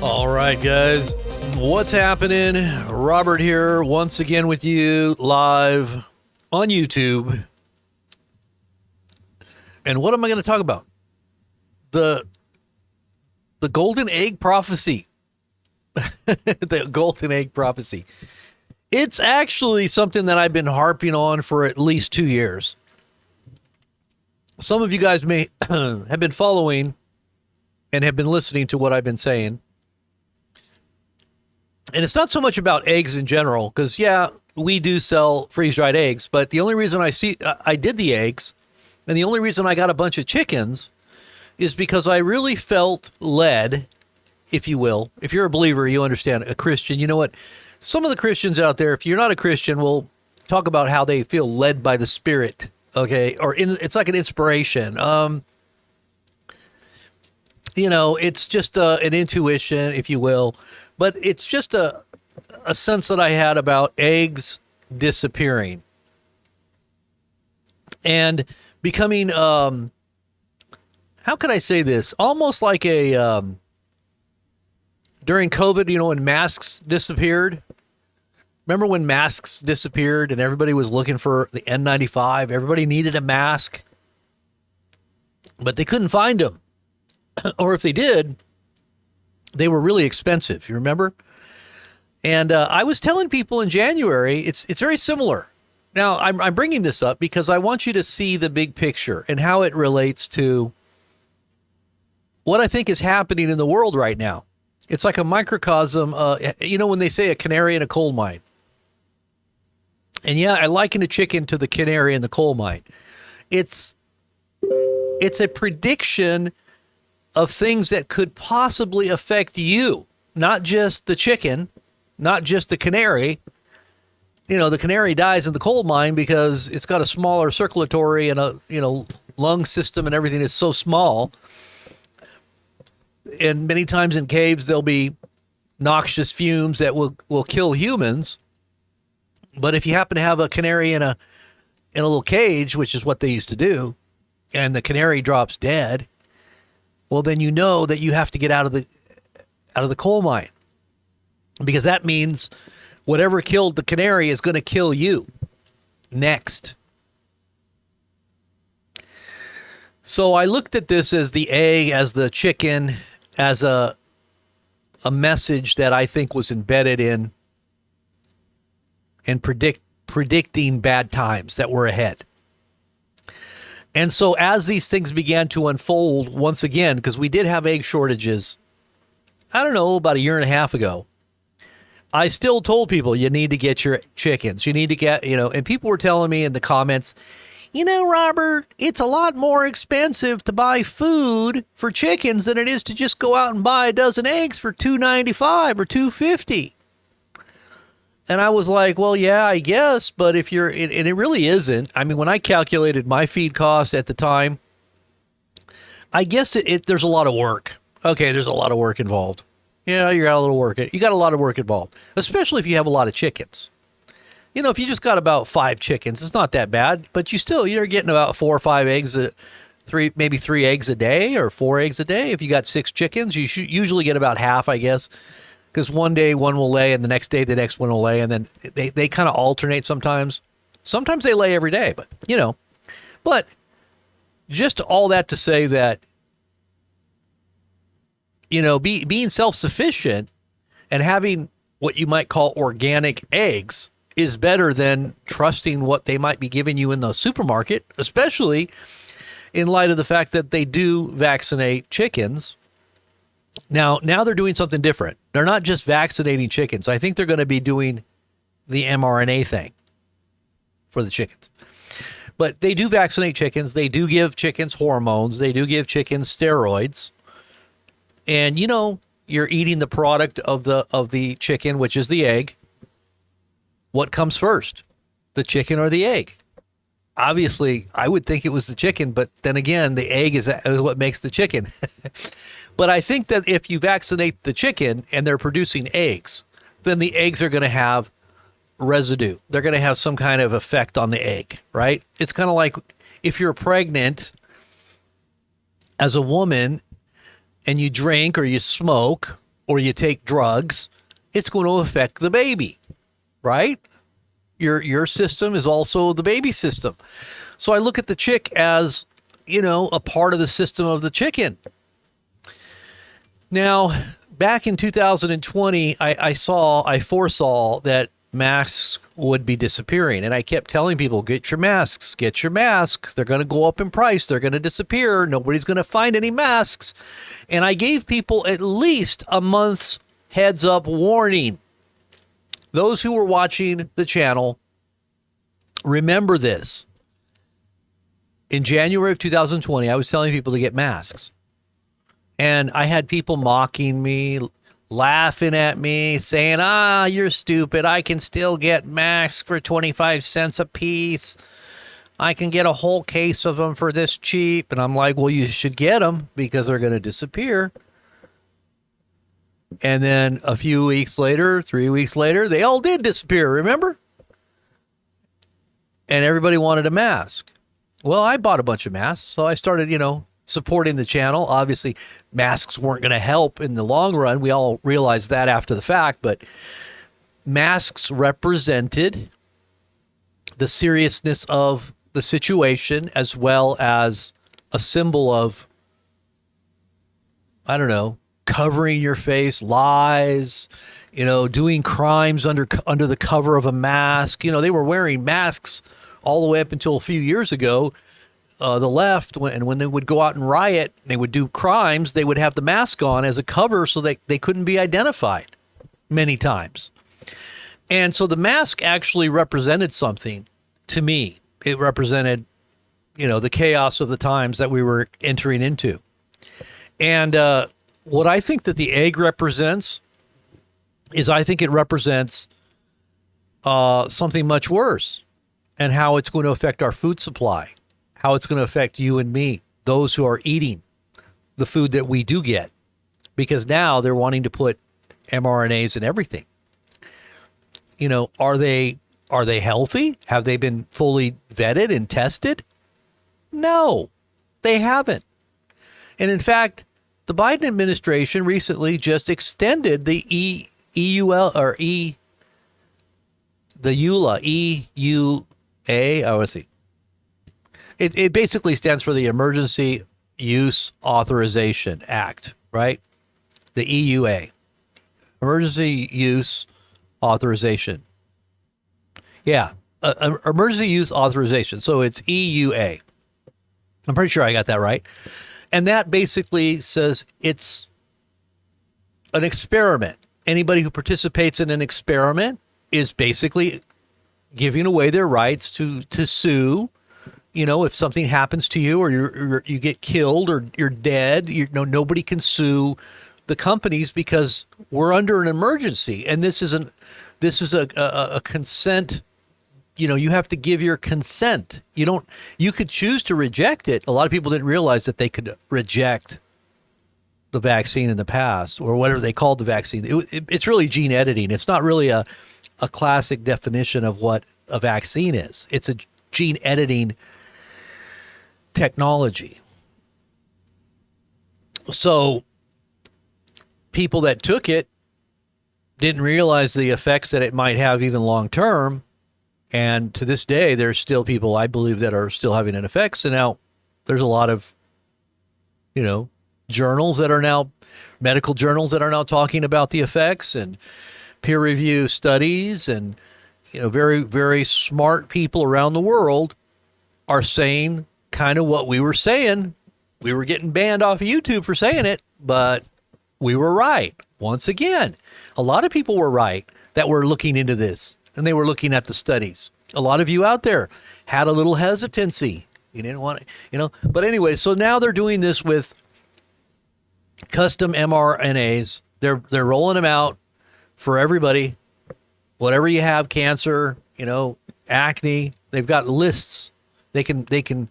All right, guys. What's happening? Robert here once again with you live on YouTube. And what am I going to talk about? The golden egg prophecy. The golden egg prophecy. It's actually something that I've been harping on for at least 2 years. Some of you guys may have been following and have been listening to what I've been saying. And it's not so much about eggs in general, because, yeah, we do sell freeze-dried eggs, but the only reason I did the eggs, and the only reason I got a bunch of chickens, is because I really felt led, if you will. If you're a believer, you understand, a Christian. You know what? Some of the Christians out there, if you're not a Christian, will talk about how they feel led by the Spirit, okay? Or it's like an inspiration. It's just an intuition, if you will. But it's just a sense that I had about eggs disappearing and becoming, how could I say this? Almost like during COVID, when masks disappeared. Remember when masks disappeared and everybody was looking for the N95? Everybody needed a mask, but they couldn't find them. Or if they did, they were really expensive. You remember? And I was telling people in January, it's very similar. Now, I'm bringing this up because I want you to see the big picture and how it relates to what I think is happening in the world right now. It's like a microcosm. When they say a canary in a coal mine. And yeah, I liken a chicken to the canary in the coal mine. It's a prediction of things that could possibly affect you, not just the chicken, not just the canary. The canary dies in the coal mine because it's got a smaller circulatory and a lung system, and everything is so small. And many times in caves, there'll be noxious fumes that will kill humans. But if you happen to have a canary in a little cage, which is what they used to do, and the canary drops dead, well, then you know that you have to get out of the coal mine, because that means whatever killed the canary is going to kill you next. So I looked at this as the egg, as the chicken, as a message that I think was embedded in predicting bad times that were ahead. And so as these things began to unfold once again, because we did have egg shortages, I don't know, about a year and a half ago, I still told people you need to get your chickens. You need to get, and people were telling me in the comments, Robert, it's a lot more expensive to buy food for chickens than it is to just go out and buy a dozen eggs for $2.95 or $2.50. And I was like, well, yeah, I guess, but and it really isn't. I mean, when I calculated my feed cost at the time, I guess there's a lot of work. Okay, there's a lot of work involved. Yeah, you got a lot of work involved, especially if you have a lot of chickens. If you just got about 5 chickens, it's not that bad, but you're getting about 4 or 5 eggs, maybe 3 eggs a day or 4 eggs a day. If you got 6 chickens, you should usually get about half, I guess. Because one day one will lay, and the next day the next one will lay, and then they kind of alternate sometimes. Sometimes they lay every day, but But just all that to say that, being self-sufficient and having what you might call organic eggs is better than trusting what they might be giving you in the supermarket, especially in light of the fact that they do vaccinate chickens. Now they're doing something different. They're not just vaccinating chickens. I think they're going to be doing the mRNA thing for the chickens. But they do vaccinate chickens. They do give chickens hormones. They do give chickens steroids. And, you're eating the product of the chicken, which is the egg. What comes first, the chicken or the egg? Obviously, I would think it was the chicken, but then again, the egg is what makes the chicken. But I think that if you vaccinate the chicken and they're producing eggs, then the eggs are going to have residue. They're going to have some kind of effect on the egg, right? It's kind of like if you're pregnant as a woman and you drink or you smoke or you take drugs, it's going to affect the baby, right? Your system is also the baby system. So I look at the chick as, a part of the system of the chicken. Now, back in 2020, I foresaw that masks would be disappearing. And I kept telling people, get your masks. They're going to go up in price. They're going to disappear. Nobody's going to find any masks. And I gave people at least a month's heads up warning. Those who were watching the channel, remember this. In January of 2020, I was telling people to get masks. And I had people mocking me, laughing at me, saying, you're stupid. I can still get masks for 25 cents a piece. I can get a whole case of them for this cheap. And I'm like, well, you should get them because they're going to disappear. And then a few weeks later, 3 weeks later, they all did disappear, remember? And everybody wanted a mask. Well, I bought a bunch of masks, so I started, supporting the channel. Obviously, masks weren't going to help in the long run. We all realized that after the fact, but masks represented the seriousness of the situation as well as a symbol of, covering your face, lies, doing crimes under the cover of a mask. They were wearing masks all the way up until a few years ago. The left, when they would go out and riot, they would do crimes, they would have the mask on as a cover so they couldn't be identified many times. And so the mask actually represented something to me. It represented, the chaos of the times that we were entering into. And what I think that the egg represents is I think it represents something much worse, and how it's going to affect our food supply. How it's going to affect you and me, those who are eating the food that we do get, because now they're wanting to put mRNAs in everything. Are they healthy? Have they been fully vetted and tested? No, they haven't. And in fact, the Biden administration recently just extended the EULA. It basically stands for the Emergency Use Authorization Act, right? The EUA. Emergency Use Authorization. Yeah, Emergency Use Authorization. So it's EUA. I'm pretty sure I got that right. And that basically says it's an experiment. Anybody who participates in an experiment is basically giving away their rights to sue. If something happens to you, or you get killed, or you're dead, nobody can sue the companies because we're under an emergency. And this is a consent. You have to give your consent. You could choose to reject it. A lot of people didn't realize that they could reject the vaccine in the past, or whatever they called the vaccine. It's really gene editing. It's not really a classic definition of what a vaccine is. It's a gene editing technology. So people that took it didn't realize the effects that it might have even long term. And to this day, there's still people, I believe, that are still having an effect. So now there's a lot of, journals that are now, medical journals that are now talking about the effects, and peer review studies, and, very, very smart people around the world are saying kind of what we were saying. We were getting banned off of YouTube for saying it, but we were right. Once again, a lot of people were right that were looking into this, and they were looking at the studies. A lot of you out there had a little hesitancy. You didn't want to, but anyway, so now they're doing this with custom mRNAs. They're rolling them out for everybody. Whatever you have, cancer, acne, they've got lists. They can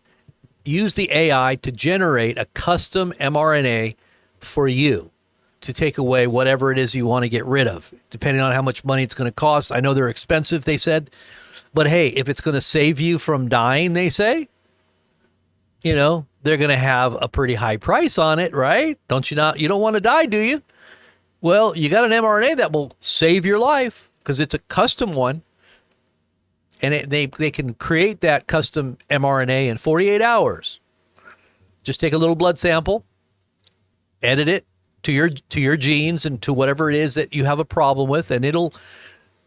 use the AI to generate a custom mRNA for you to take away whatever it is you want to get rid of, depending on how much money it's going to cost. I know they're expensive, they said, but hey, if it's going to save you from dying, they say, they're going to have a pretty high price on it, right? You don't want to die, do you? Well, you got an mRNA that will save your life because it's a custom one. And they can create that custom mRNA in 48 hours. Just take a little blood sample, edit it to your genes and to whatever it is that you have a problem with, and it'll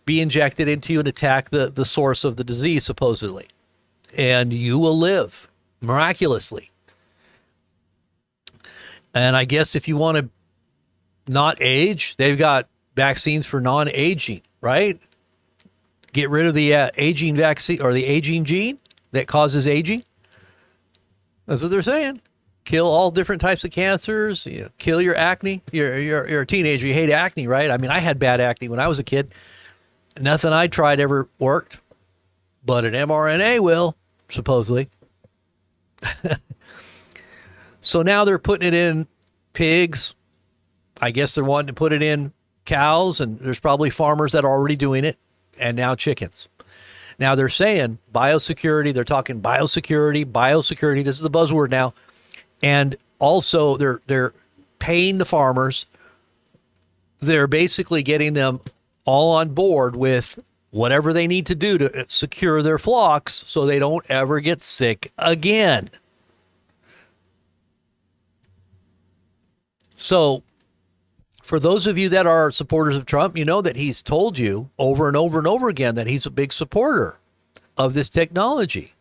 be injected into you and attack the source of the disease, supposedly. And you will live miraculously. And I guess if you want to not age, they've got vaccines for non-aging, right? Get rid of the aging vaccine or the aging gene that causes aging. That's what they're saying. Kill all different types of cancers. Kill your acne. You're a teenager. You hate acne, right? I mean, I had bad acne when I was a kid. Nothing I tried ever worked, but an mRNA will, supposedly. So now they're putting it in pigs. I guess they're wanting to put it in cows, and there's probably farmers that are already doing it. And now chickens. Now they're saying biosecurity. They're talking biosecurity. This is the buzzword now. And also they're paying the farmers. They're basically getting them all on board with whatever they need to do to secure their flocks so they don't ever get sick again. So for those of you that are supporters of Trump, you know that he's told you over and over and over again that he's a big supporter of this technology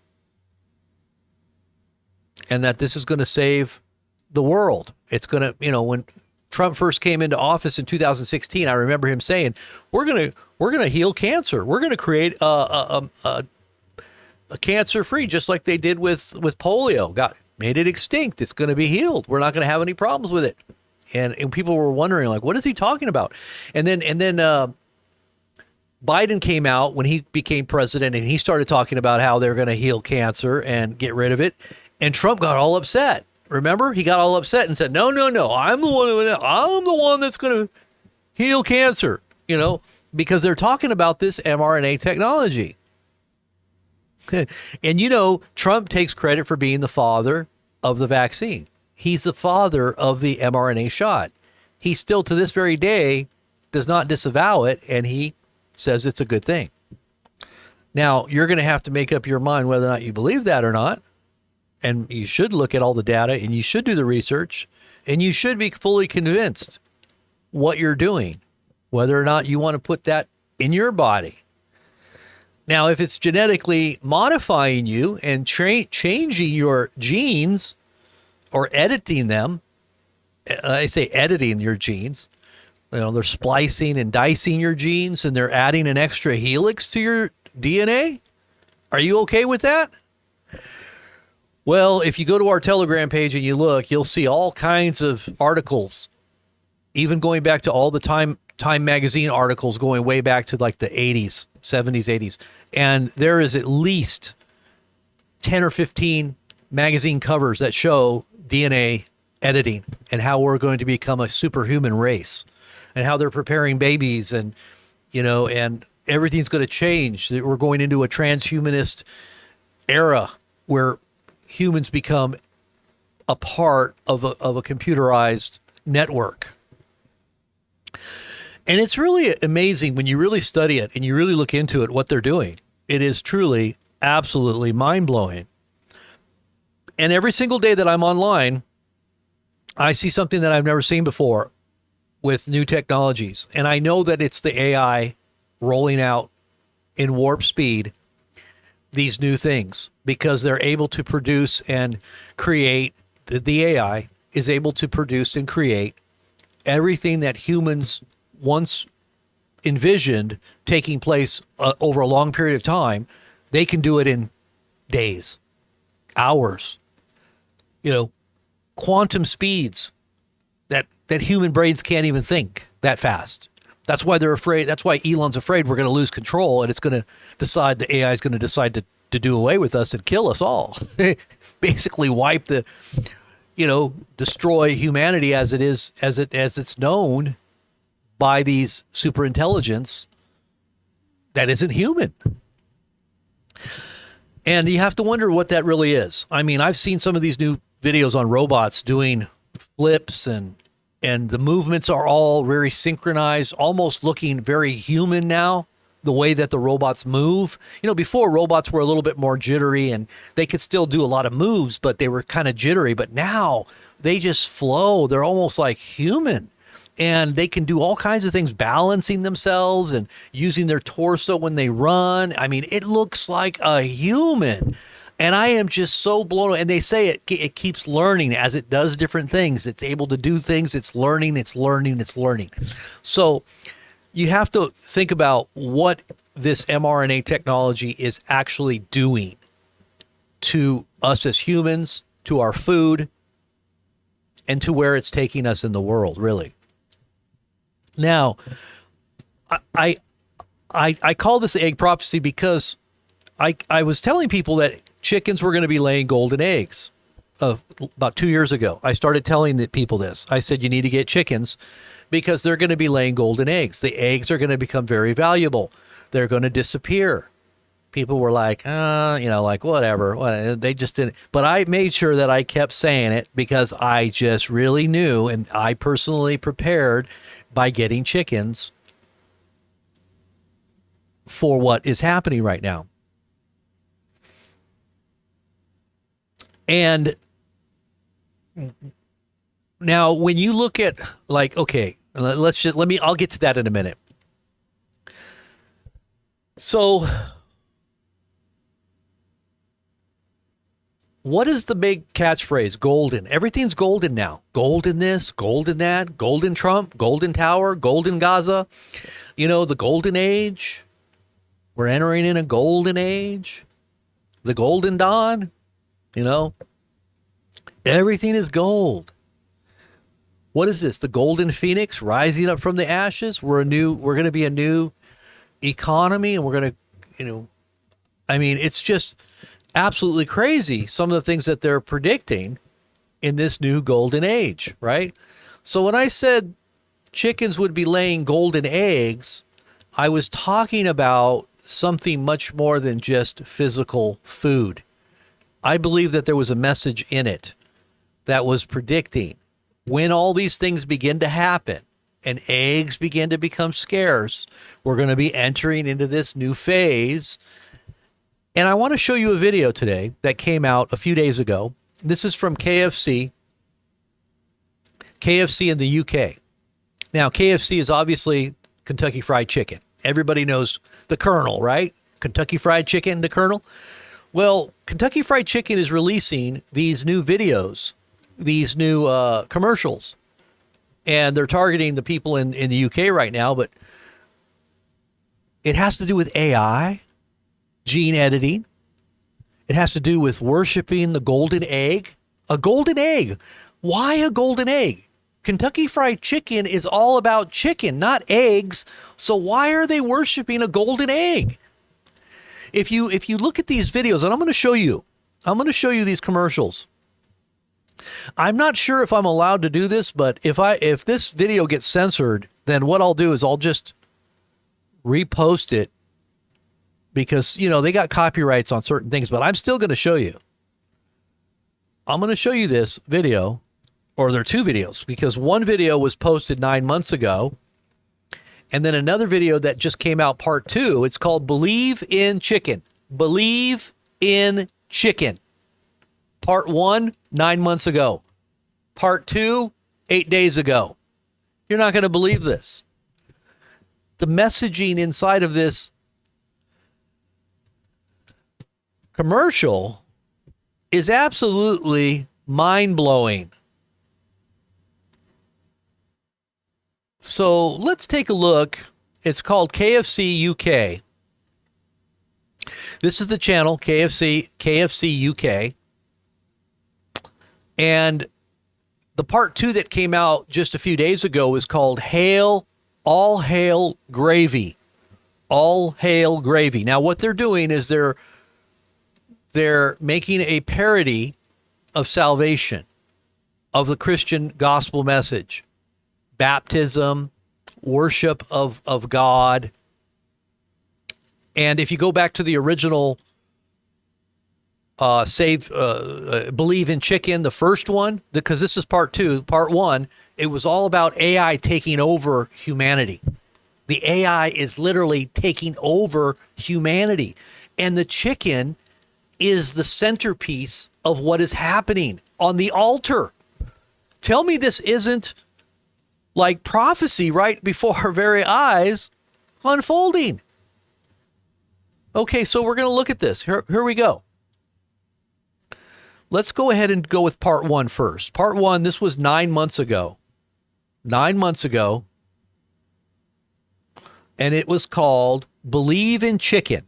and that this is going to save the world. It's going to, when Trump first came into office in 2016, I remember him saying, we're going to heal cancer. We're going to create a cancer free, just like they did with polio. Made it extinct. It's going to be healed. We're not going to have any problems with it. And people were wondering, like, what is he talking about? And then Biden came out when he became president, and he started talking about how they're going to heal cancer and get rid of it. And Trump got all upset. Remember, he got all upset and said, "No, I'm the one that's going to heal cancer." Because they're talking about this mRNA technology. And Trump takes credit for being the father of the vaccine. He's the father of the mRNA shot. He still, to this very day, does not disavow it, and he says it's a good thing. Now, you're going to have to make up your mind whether or not you believe that or not, and you should look at all the data, and you should do the research, and you should be fully convinced what you're doing, whether or not you want to put that in your body. Now, if it's genetically modifying you and changing your genes, or editing them, I say editing your genes. They're splicing and dicing your genes, and they're adding an extra helix to your DNA. Are you okay with that? Well, if you go to our Telegram page and you look, you'll see all kinds of articles, even going back to all the Time magazine articles going way back to like the 80s, 70s, 80s. And there is at least 10 or 15 magazine covers that show DNA editing and how we're going to become a superhuman race and how they're preparing babies and everything's going to change. We're going into a transhumanist era where humans become a part of a computerized network. And it's really amazing when you really study it and you really look into it, what they're doing. It is truly, absolutely mind-blowing. And every single day that I'm online, I see something that I've never seen before with new technologies. And I know that it's the AI rolling out in warp speed these new things because they're able to produce and create, the AI is able to produce and create everything that humans once envisioned taking place over a long period of time. They can do it in days, hours. Quantum speeds that human brains can't even think that fast. That's why they're afraid. That's why Elon's afraid we're going to lose control, and it's going to decide, the AI is going to decide to do away with us and kill us all. Basically wipe destroy humanity as it is, as it's known by these super intelligence that isn't human. And you have to wonder what that really is. I mean, I've seen some of these new videos on robots doing flips and and the movements are all very synchronized, almost looking very human now, the way that the robots move. Before, robots were a little bit more jittery and they could still do a lot of moves, but they were kind of jittery. But now they just flow. They're almost like human. And they can do all kinds of things, balancing themselves and using their torso when they run. I mean, it looks like a human. And I am just so blown away. And they say it keeps learning as it does different things. It's able to do things. It's learning, it's learning, it's learning. So you have to think about what this mRNA technology is actually doing to us as humans, to our food, and to where it's taking us in the world, really. Now, I call this egg prophecy because I was telling people that chickens were going to be laying golden eggs about 2 years ago. I started telling the people this. I said, you need to get chickens because they're going to be laying golden eggs. The eggs are going to become very valuable. They're going to disappear. People were like, like whatever. They just didn't. But I made sure that I kept saying it because I just really knew, and I personally prepared by getting chickens for what is happening right now. And now when you look at I'll get to that in a minute. So what is the big catchphrase? Golden. Everything's golden now. Golden this, golden that, golden Trump, golden Tower, golden Gaza. The golden age. We're entering in a golden age. The golden dawn. Everything is gold. What is this? The golden phoenix rising up from the ashes? We're going to be a new economy, and we're going to, it's just absolutely crazy, some of the things that they're predicting in this new golden age, right? So when I said chickens would be laying golden eggs, I was talking about something much more than just physical food. I believe that there was a message in it that was predicting when all these things begin to happen and eggs begin to become scarce, we're going to be entering into this new phase. And I want to show you a video today that came out a few days ago. This is from KFC in the UK. Now, KFC is obviously Kentucky Fried Chicken. Everybody knows the Colonel, right? Kentucky Fried Chicken, the Colonel. Well, Kentucky Fried Chicken is releasing these new videos, these new commercials. And they're targeting the people in the UK right now, but it has to do with AI, gene editing. It has to do with worshiping the golden egg. A golden egg. Why a golden egg? Kentucky Fried Chicken is all about chicken, not eggs. So why are they worshiping a golden egg? If you look at these videos, and I'm going to show you these commercials. I'm not sure if I'm allowed to do this, but if this video gets censored, then what I'll do is I'll just repost it because, they got copyrights on certain things, but I'm still going to show you. I'm going to show you this video, or there are two videos, because one video was posted 9 months ago, and then another video that just came out, part 2. It's called Believe in Chicken. Believe in Chicken. Part 1, 9 months ago. Part 2, 8 days ago. You're not going to believe this. The messaging inside of this commercial is absolutely mind-blowing. So let's take a look. It's called KFC UK. This is the channel, KFC UK. And the part 2 that came out just a few days ago is called All Hail Gravy. All Hail Gravy. Now, what they're doing is they're making a parody of salvation, of the Christian gospel message, baptism, worship of God. And if you go back to the original Believe in Chicken, the first one, because this is part 2. Part 1 It was all about AI taking over humanity. The AI is literally taking over humanity. And the chicken is the centerpiece of what is happening on the altar. Tell me this isn't like prophecy right before our very eyes unfolding. Okay, so we're going to look at this. Here we go. Let's go ahead and go with part one first. Part one, this was 9 months ago. 9 months ago. And it was called Believe in Chicken.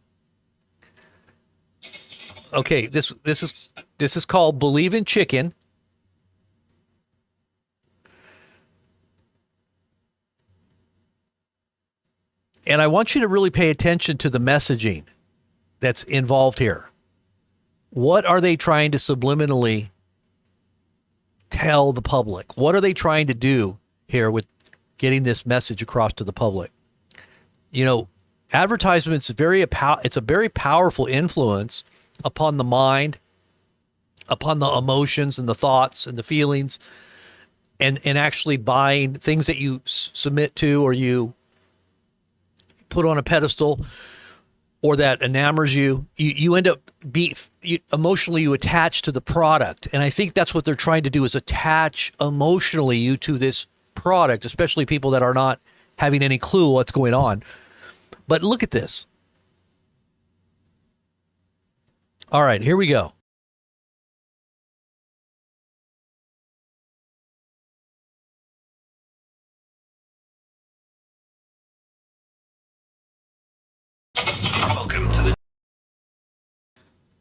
Okay, this is called Believe in Chicken. And I want you to really pay attention to the messaging that's involved here. What are they trying to subliminally tell the public? What are they trying to do here with getting this message across to the public? You know, advertisements it's a very powerful influence upon the mind, upon the emotions and the thoughts and the feelings, and actually buying things that you submit to or you put on a pedestal or that enamors you. You end up emotionally you attach to the product. And I think that's what they're trying to do, is attach emotionally you to this product, especially people that are not having any clue what's going on. But look at this. All right, here we go. Welcome to the...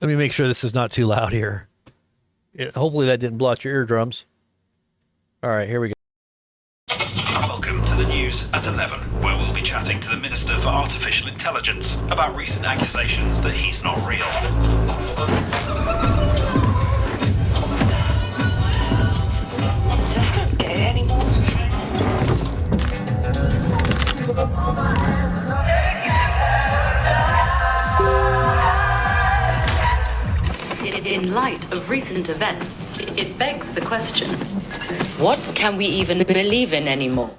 Let me make sure this is not too loud here. Hopefully that didn't blow out your eardrums. All right, here we go. Welcome to the news at 11, where we'll be chatting to the Minister for Artificial Intelligence about recent accusations that he's not real. Just don't get it anymore. In light of recent events, it begs the question, what can we even believe in anymore?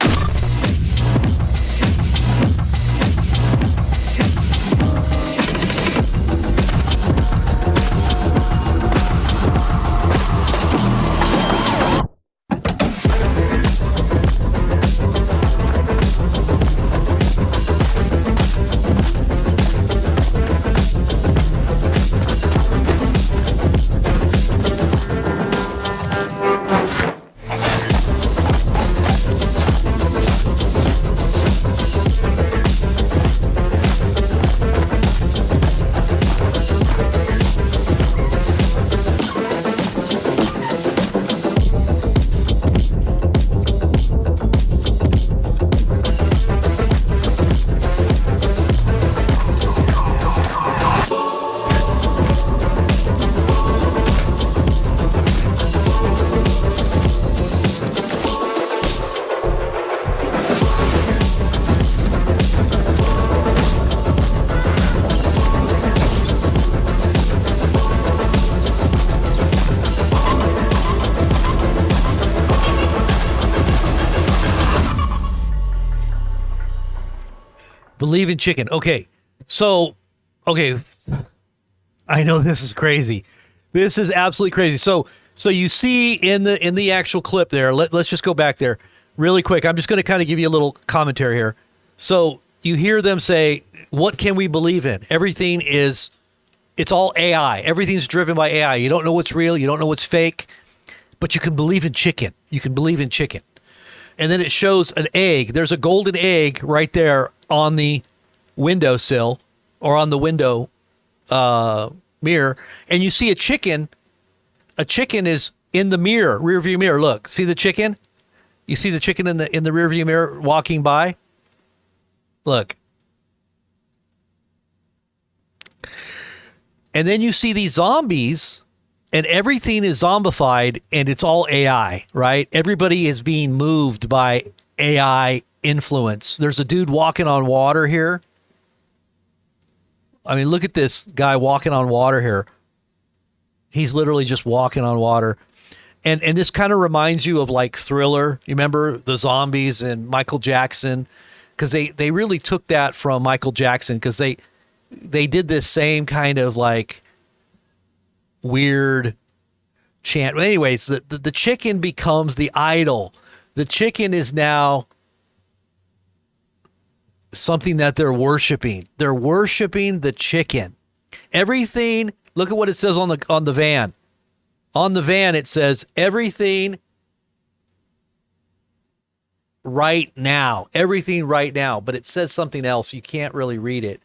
Believe in Chicken. Okay. So, okay. I know this is crazy. This is absolutely crazy. So you see in the actual clip there, let's just go back there really quick. I'm just going to kind of give you a little commentary here. So you hear them say, what can we believe in? It's all AI. Everything's driven by AI. You don't know what's real. You don't know what's fake, but you can believe in chicken. You can believe in chicken. And then it shows an egg. There's a golden egg right there on the windowsill or on the window mirror. And you see a chicken. A chicken is in the mirror, rear view mirror. Look, see the chicken? You see the chicken in the rear view mirror walking by? Look. And then you see these zombies, and everything is zombified, and it's all AI, right? Everybody is being moved by AI influence. There's a dude walking on water here. I mean, look at this guy walking on water here. He's literally just walking on water. And this kind of reminds you of like Thriller. You remember the zombies and Michael Jackson? Because they really took that from Michael Jackson, because they did this same kind of like weird chant. But anyways, the chicken becomes the idol. The chicken is now something that they're worshiping. They're worshiping the chicken. Everything, look at what it says on the van. On the van, it says everything right now. Everything right now. But it says something else. You can't really read it.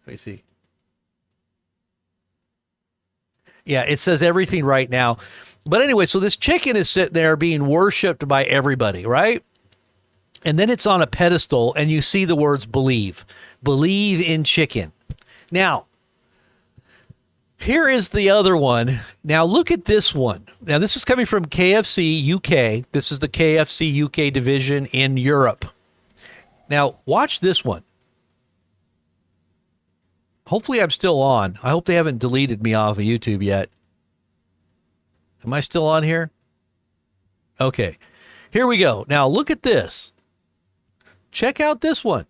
Let me see. Yeah, it says everything right now. But anyway, so this chicken is sitting there being worshipped by everybody, right? And then it's on a pedestal, and you see the words believe. Believe in chicken. Now, here is the other one. Now, look at this one. Now, this is coming from KFC UK. This is the KFC UK division in Europe. Now, watch this one. Hopefully, I'm still on. I hope they haven't deleted me off of YouTube yet. Am I still on here? Okay. Here we go. Now, look at this. Check out this one.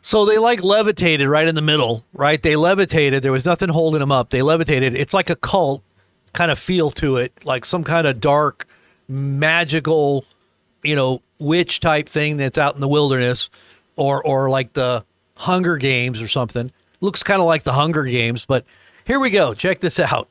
So they like levitated right in the middle, right? They levitated. There was nothing holding them up. They levitated. It's like a cult kind of feel to it, like some kind of dark, magical, witch type thing that's out in the wilderness, or like the Hunger Games or something. Looks kind of like the Hunger Games, but here we go. Check this out.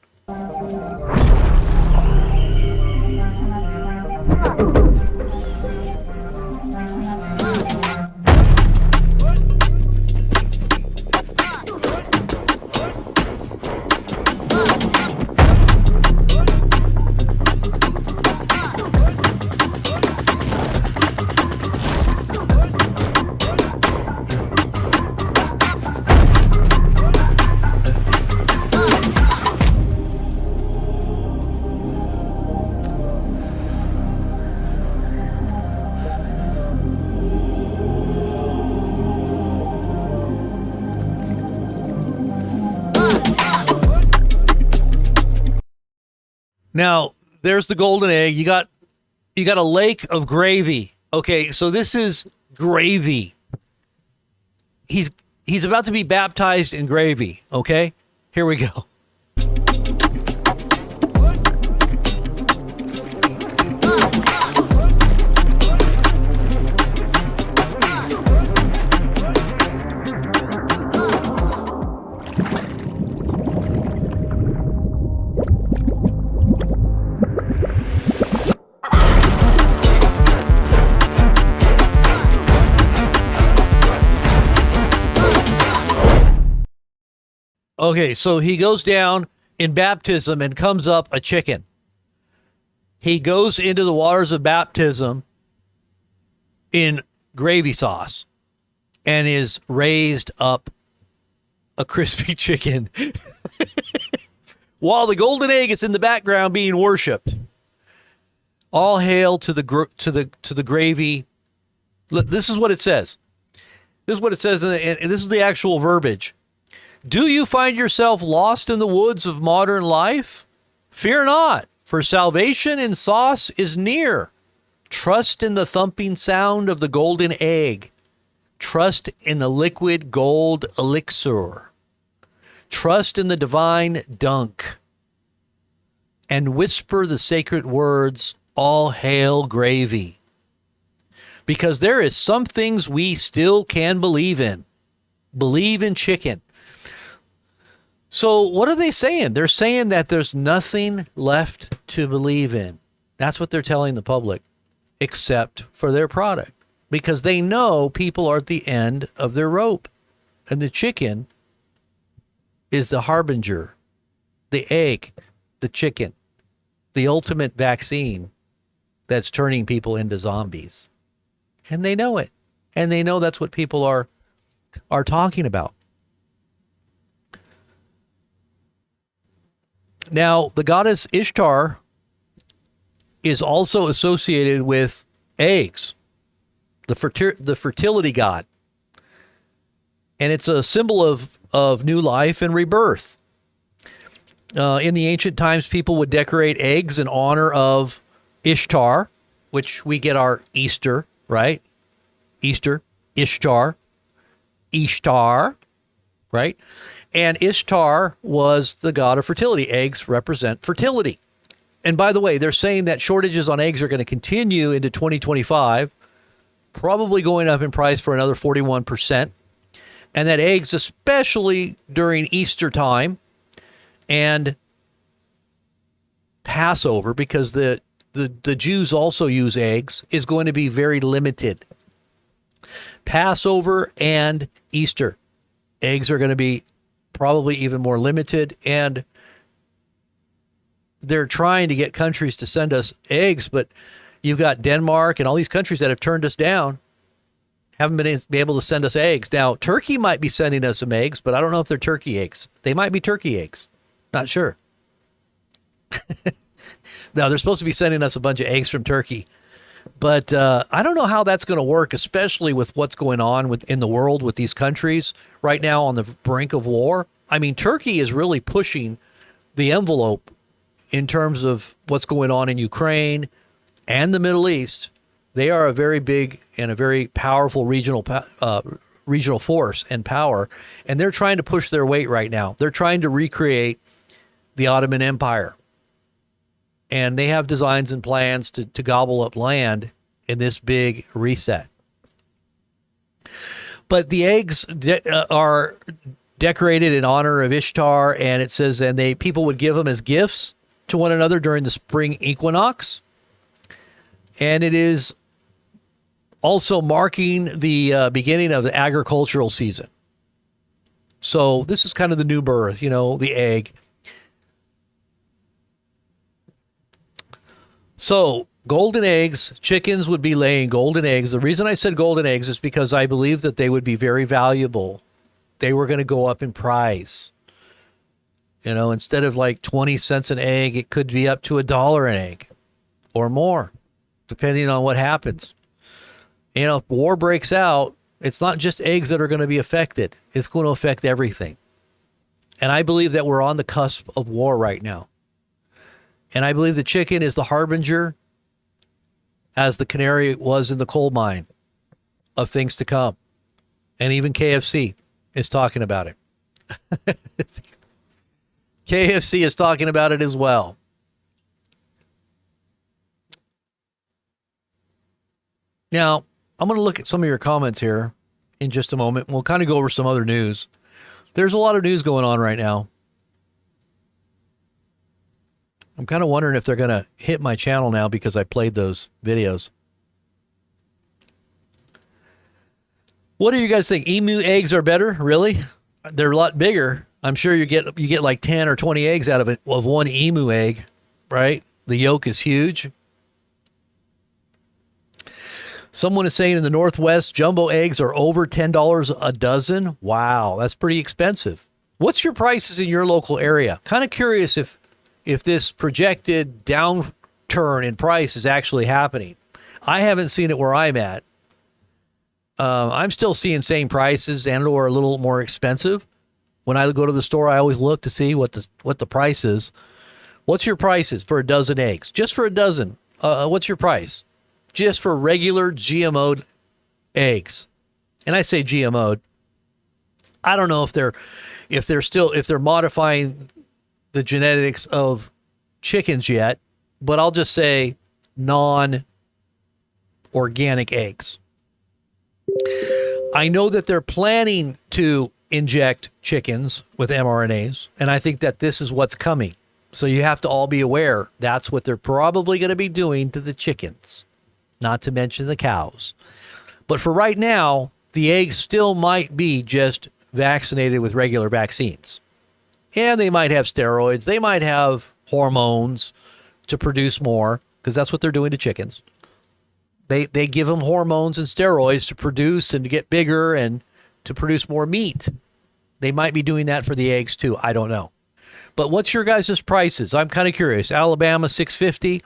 Now, there's the golden egg. You got a lake of gravy. Okay, so this is gravy. He's about to be baptized in gravy, okay? Here we go. Okay, so he goes down in baptism and comes up a chicken. He goes into the waters of baptism in gravy sauce and is raised up a crispy chicken while the golden egg is in the background being worshipped. All hail to the gravy. Look, this is what it says. This is what it says, and this is the actual verbiage. Do you find yourself lost in the woods of modern life? Fear not, for salvation in sauce is near. Trust in the thumping sound of the golden egg. Trust in the liquid gold elixir. Trust in the divine dunk. And whisper the sacred words, all hail gravy. Because there is some things we still can believe in. Believe in chicken. So what are they saying? They're saying that there's nothing left to believe in. That's what they're telling the public, except for their product, because they know people are at the end of their rope, and the chicken is the harbinger, the egg, the chicken, the ultimate vaccine that's turning people into zombies. And they know it. And they know that's what people are talking about. Now, the goddess Ishtar is also associated with eggs, the fertility god. And it's a symbol of new life and rebirth. In the ancient times, people would decorate eggs in honor of Ishtar, which we get our Easter, right? Easter, Ishtar, right? And Ishtar was the god of fertility. Eggs represent fertility. And by the way, they're saying that shortages on eggs are going to continue into 2025, probably going up in price for another 41%. And that eggs, especially during Easter time and Passover, because the Jews also use eggs, is going to be very limited. Passover and Easter, eggs are going to be probably even more limited, and they're trying to get countries to send us eggs, but you've got Denmark and all these countries that have turned us down, haven't been able to send us eggs. Now, Turkey might be sending us some eggs, but I don't know if they're turkey eggs. They might be turkey eggs. Not sure. No, they're supposed to be sending us a bunch of eggs from Turkey. But I don't know how that's going to work, especially with what's going on in the world with these countries right now on the brink of war. I mean, Turkey is really pushing the envelope in terms of what's going on in Ukraine and the Middle East. They are a very big and a very powerful regional force and power, and they're trying to push their weight right now. They're trying to recreate the Ottoman Empire. And they have designs and plans to gobble up land in this big reset. But the eggs are decorated in honor of Ishtar, and it says, and people would give them as gifts to one another during the spring equinox. And it is also marking the beginning of the agricultural season. So this is kind of the new birth, the egg. So golden eggs, chickens would be laying golden eggs. The reason I said golden eggs is because I believe that they would be very valuable. They were going to go up in price. Instead of like 20 cents an egg, it could be up to $1 an egg or more, depending on what happens. If war breaks out, it's not just eggs that are going to be affected. It's going to affect everything. And I believe that we're on the cusp of war right now. And I believe the chicken is the harbinger, as the canary was in the coal mine, of things to come. And even KFC is talking about it. KFC is talking about it as well. Now, I'm going to look at some of your comments here in just a moment. We'll kind of go over some other news. There's a lot of news going on right now. I'm kind of wondering if they're going to hit my channel now because I played those videos. What do you guys think? Emu eggs are better? Really? They're a lot bigger. I'm sure you get like 10 or 20 eggs out of one emu egg, right? The yolk is huge. Someone is saying in the Northwest, jumbo eggs are over $10 a dozen. Wow, that's pretty expensive. What's your prices in your local area? Kind of curious if this projected downturn in price is actually happening. I haven't seen it where I'm at. I'm still seeing same prices and or a little more expensive. When I go to the store, I always look to see what the price is. What's your prices for a dozen eggs? Just for a dozen. What's your price? Just for regular GMO'd eggs. And I say GMO'd. I don't know if they're modifying the genetics of chickens yet, but I'll just say non-organic eggs. I know that they're planning to inject chickens with mRNAs, and I think that this is what's coming. So you have to all be aware that's what they're probably going to be doing to the chickens, not to mention the cows. But for right now, the eggs still might be just vaccinated with regular vaccines. And they might have steroids. They might have hormones to produce more, because that's what they're doing to chickens. They give them hormones and steroids to produce and to get bigger and to produce more meat. They might be doing that for the eggs too. I don't know. But what's your guys' prices? I'm kind of curious. Alabama, $6.50.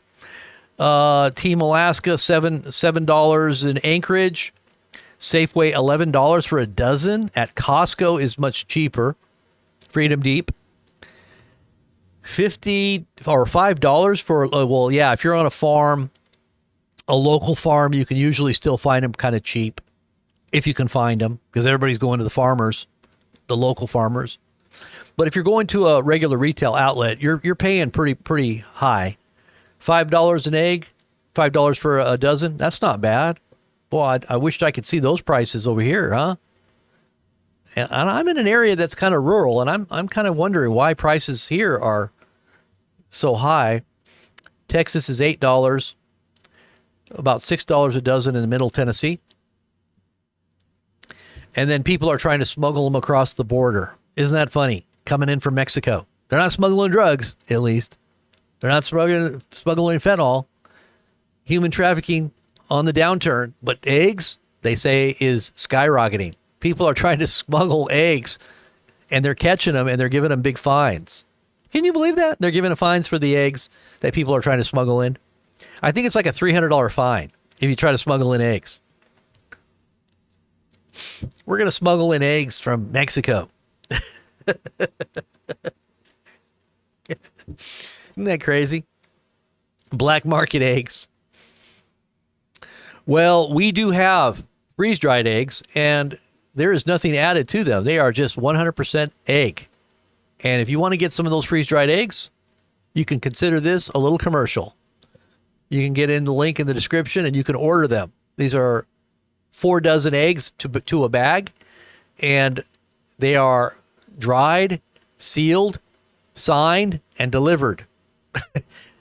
Team Alaska, $7 in Anchorage. Safeway, $11 for a dozen. At Costco is much cheaper. Freedom Deep, $50 or $5 for, well, yeah, if you're on a farm, a local farm, you can usually still find them kind of cheap, if you can find them, because everybody's going to the farmers, the local farmers. But if you're going to a regular retail outlet, you're paying pretty high. $5 an egg, $5 for a dozen. That's not bad. Boy, I wished I could see those prices over here, huh? And I'm in an area that's kind of rural, and I'm kind of wondering why prices here are so high. Texas is $8, about $6 a dozen in the Middle Tennessee. And then people are trying to smuggle them across the border. Isn't that funny? Coming in from Mexico. They're not smuggling drugs, at least. They're not smuggling fentanyl. Human trafficking on the downturn. But eggs, they say, is skyrocketing. People are trying to smuggle eggs, and they're catching them, and they're giving them big fines. Can you believe that? They're giving fines for the eggs that people are trying to smuggle in. I think it's like a $300 fine if you try to smuggle in eggs. We're going to smuggle in eggs from Mexico. Isn't that crazy? Black market eggs. Well, we do have freeze-dried eggs, and there is nothing added to them. They are just 100% egg. And if you want to get some of those freeze-dried eggs, you can consider this a little commercial. You can get in the link in the description, and you can order them. These are 4 dozen eggs to a bag, and they are dried, sealed, signed, and delivered.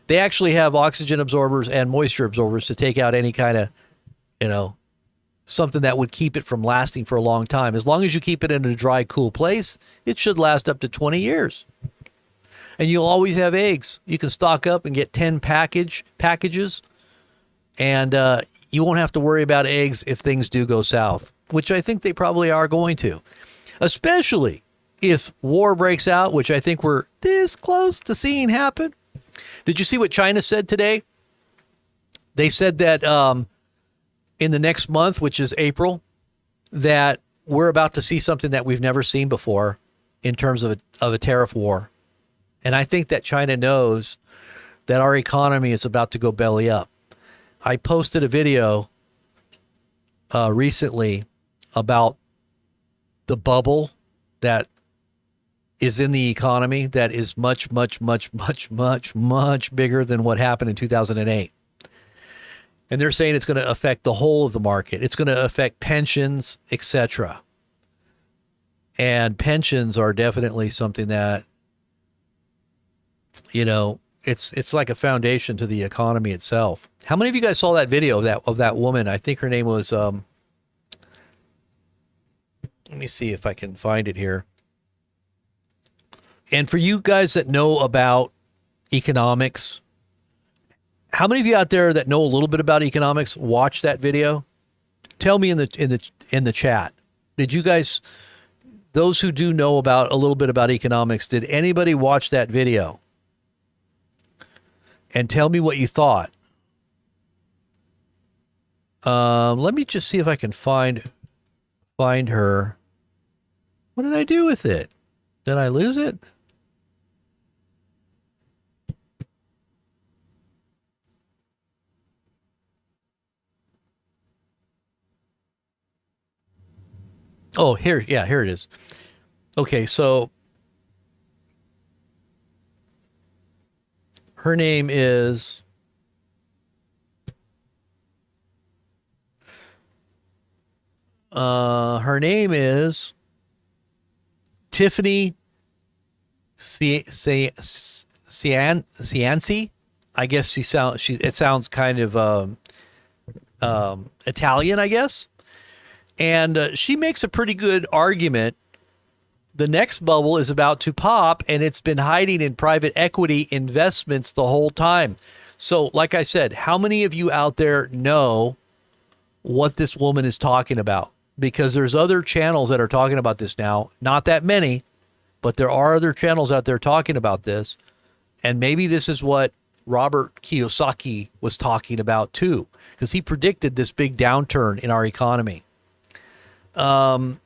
They actually have oxygen absorbers and moisture absorbers to take out any kind of, something that would keep it from lasting for a long time. As long as you keep it in a dry, cool place, it should last up to 20 years. And you'll always have eggs. You can stock up and get 10 packages, and you won't have to worry about eggs if things do go south, which I think they probably are going to. Especially if war breaks out, which I think we're this close to seeing happen. Did you see what China said today? They said that in the next month, which is April, that we're about to see something that we've never seen before in terms of a tariff war. And I think that China knows that our economy is about to go belly up. I posted a video recently about the bubble that is in the economy that is much, much, much, much, much, much bigger than what happened in 2008. And they're saying it's going to affect the whole of the market. It's going to affect pensions, etc. And pensions are definitely something that, it's like a foundation to the economy itself. How many of you guys saw that video of that woman? I think her name was let me see if I can find it here. And for you guys that know about economics, how many of you out there that know a little bit about economics watch that video? Tell me in the chat. Did you guys, those who do know about a little bit about economics, did anybody watch that video? And tell me what you thought. Let me just see if I can find her. What did I do with it? Did I lose it? Oh, here it is. Okay, so her name is Tiffany Cianci. I guess it sounds kind of Italian, I guess. And she makes a pretty good argument. The next bubble is about to pop, and it's been hiding in private equity investments the whole time. So, like I said, how many of you out there know what this woman is talking about? Because there's other channels that are talking about this now. Not that many, but there are other channels out there talking about this. And maybe this is what Robert Kiyosaki was talking about too, because he predicted this big downturn in our economy. Hey,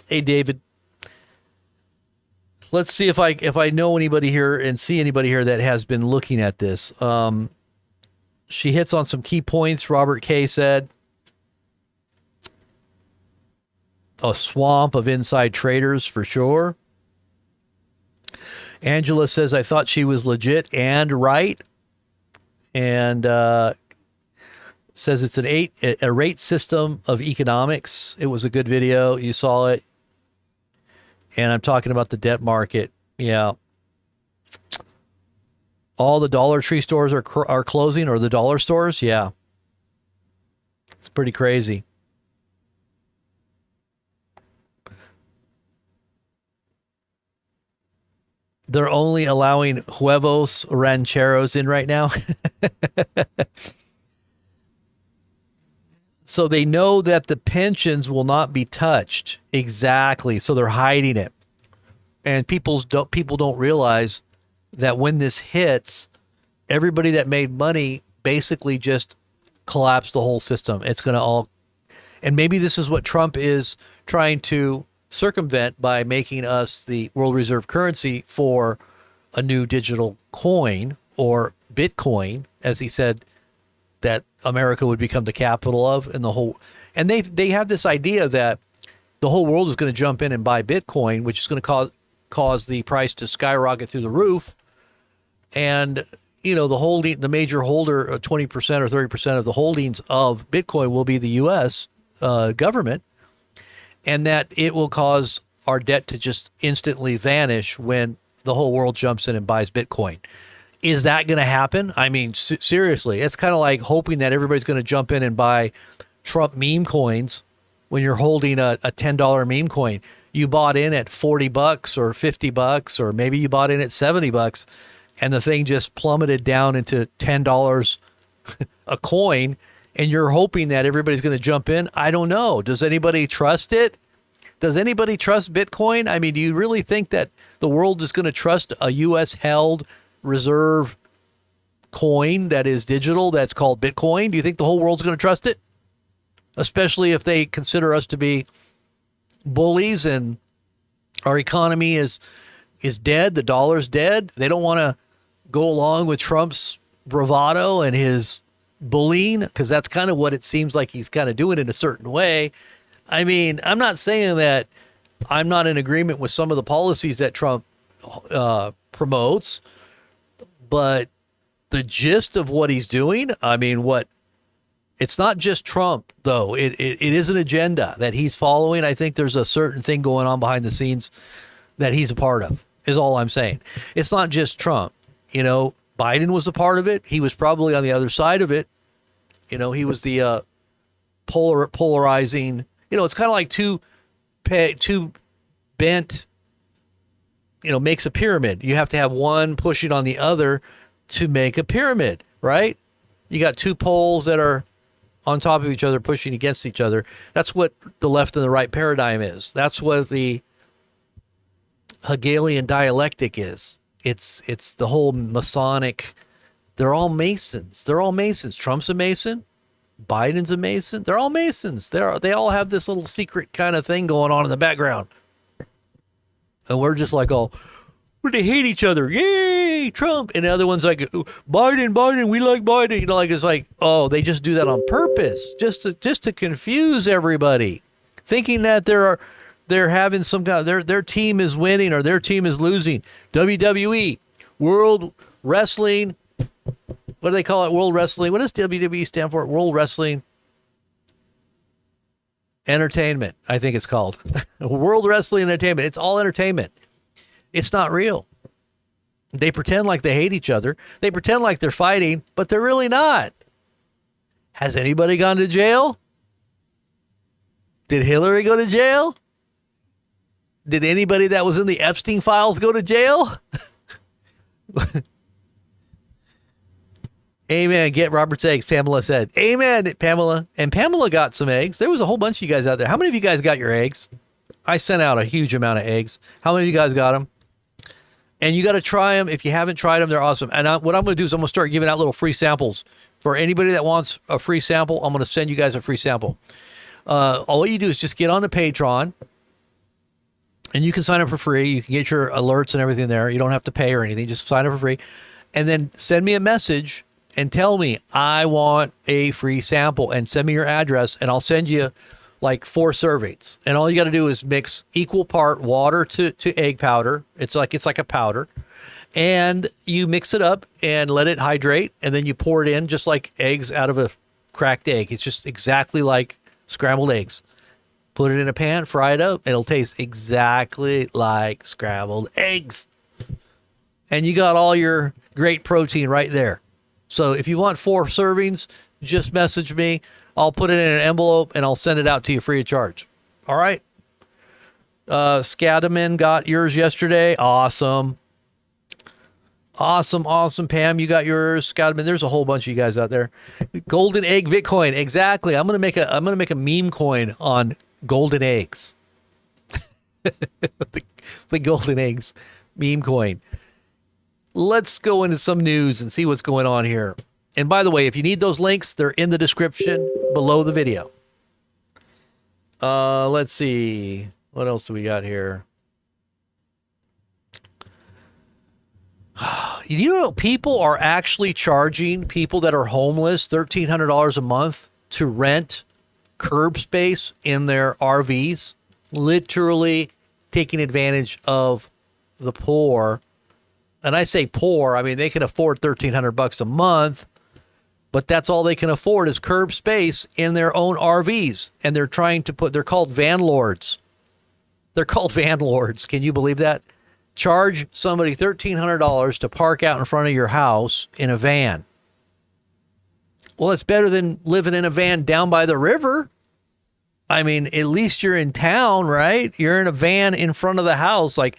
David, let's see if I know anybody here and see anybody here that has been looking at this. She hits on some key points. Robert K said, a swamp of inside traders for sure. Angela says, I thought she was legit and right. And says it's a rate system of economics. It was a good video. You saw it. And I'm talking about the debt market. Yeah. All the Dollar Tree stores are closing, or the dollar stores. Yeah. It's pretty crazy. They're only allowing huevos rancheros in right now. So they know that the pensions will not be touched. Exactly. So they're hiding it. And people don't realize that when this hits, everybody that made money basically just collapsed the whole system. It's going to all... And maybe this is what Trump is trying to circumvent by making us the world reserve currency for a new digital coin, or Bitcoin, as he said that America would become the capital of, and the whole. And they have this idea that the whole world is going to jump in and buy Bitcoin, which is going to cause the price to skyrocket through the roof. And the major holder, 20% or 30% of the holdings of Bitcoin will be the U.S. Government. And that it will cause our debt to just instantly vanish when the whole world jumps in and buys Bitcoin. Is that going to happen? I mean, seriously, it's kind of like hoping that everybody's going to jump in and buy Trump meme coins when you're holding a $10 meme coin. You bought in at $40 or $50, or maybe you bought in at $70, and the thing just plummeted down into $10 a coin. And you're hoping that everybody's going to jump in. I don't know. Does anybody trust it? Does anybody trust Bitcoin? I mean, do you really think that the world is going to trust a U.S. held reserve coin that is digital, that's called Bitcoin? Do you think the whole world's going to trust it? Especially if they consider us to be bullies and our economy is dead. The dollar's dead. They don't want to go along with Trump's bravado and his bullying, because that's kind of what it seems like he's kind of doing in a certain way. I mean, I'm not saying that I'm not in agreement with some of the policies that Trump promotes, but the gist of what he's doing, I mean, it's not just Trump, though. It is an agenda that he's following. I think there's a certain thing going on behind the scenes that he's a part of, is all I'm saying. It's not just Trump. Biden was a part of it. He was probably on the other side of it. He was the polarizing. It's kind of like two bent, makes a pyramid. You have to have one pushing on the other to make a pyramid, right? You got two poles that are on top of each other, pushing against each other. That's what the left and the right paradigm is. That's what the Hegelian dialectic is. It's the whole Masonic. They're all Masons. Trump's a Mason. Biden's a Mason. They're all Masons. They all have this little secret kind of thing going on in the background. And we're just like, they hate each other. Yay, Trump. And the other one's like, Biden, we like Biden. It's like, they just do that on purpose, just to confuse everybody, thinking that they're having some kind of, their team is winning or their team is losing. WWE, World Wrestling. What do they call it? World Wrestling. What does WWE stand for? World Wrestling. Entertainment, I think it's called. World Wrestling Entertainment. It's all entertainment. It's not real. They pretend like they hate each other. They pretend like they're fighting, but they're really not. Has anybody gone to jail? Did Hillary go to jail? Did anybody that was in the Epstein files go to jail? Amen. Get Robert's eggs, Pamela said. Amen, Pamela. And Pamela got some eggs. There was a whole bunch of you guys out there. How many of you guys got your eggs? I sent out a huge amount of eggs. How many of you guys got them? And you got to try them. If you haven't tried them, they're awesome. And what I'm going to do is I'm going to start giving out little free samples. For anybody that wants a free sample, I'm going to send you guys a free sample. All you do is just get on the Patreon, and you can sign up for free. You can get your alerts and everything there. You don't have to pay or anything. Just sign up for free. And then send me a message and tell me, I want a free sample, and send me your address, and I'll send you like 4 servings. And all you got to do is mix equal part water to egg powder. It's like a powder. And you mix it up and let it hydrate, and then you pour it in just like eggs out of a cracked egg. It's just exactly like scrambled eggs. Put it in a pan, fry it up. It'll taste exactly like scrambled eggs. And you got all your great protein right there. So if you want 4 servings, just message me. I'll put it in an envelope and I'll send it out to you free of charge. All right. Scadaman got yours yesterday. Awesome. Awesome. Pam, you got yours. Scadaman, there's a whole bunch of you guys out there. Golden egg Bitcoin. Exactly. I'm gonna make a meme coin on golden eggs. the golden eggs meme coin. Let's go into some news and see what's going on here. And by the way, if you need those links, they're in the description below the video. Let's see. What else do we got here? You know, people are actually charging people that are homeless $1,300 a month to rent curb space in their RVs, literally taking advantage of the poor. And I say poor, I mean, they can afford $1,300 a month, but that's all they can afford is curb space in their own RVs. And they're called van lords. They're called van lords. Can you believe that? Charge somebody $1,300 to park out in front of your house in a van. Well, it's better than living in a van down by the river. I mean, at least you're in town, right? You're in a van in front of the house, like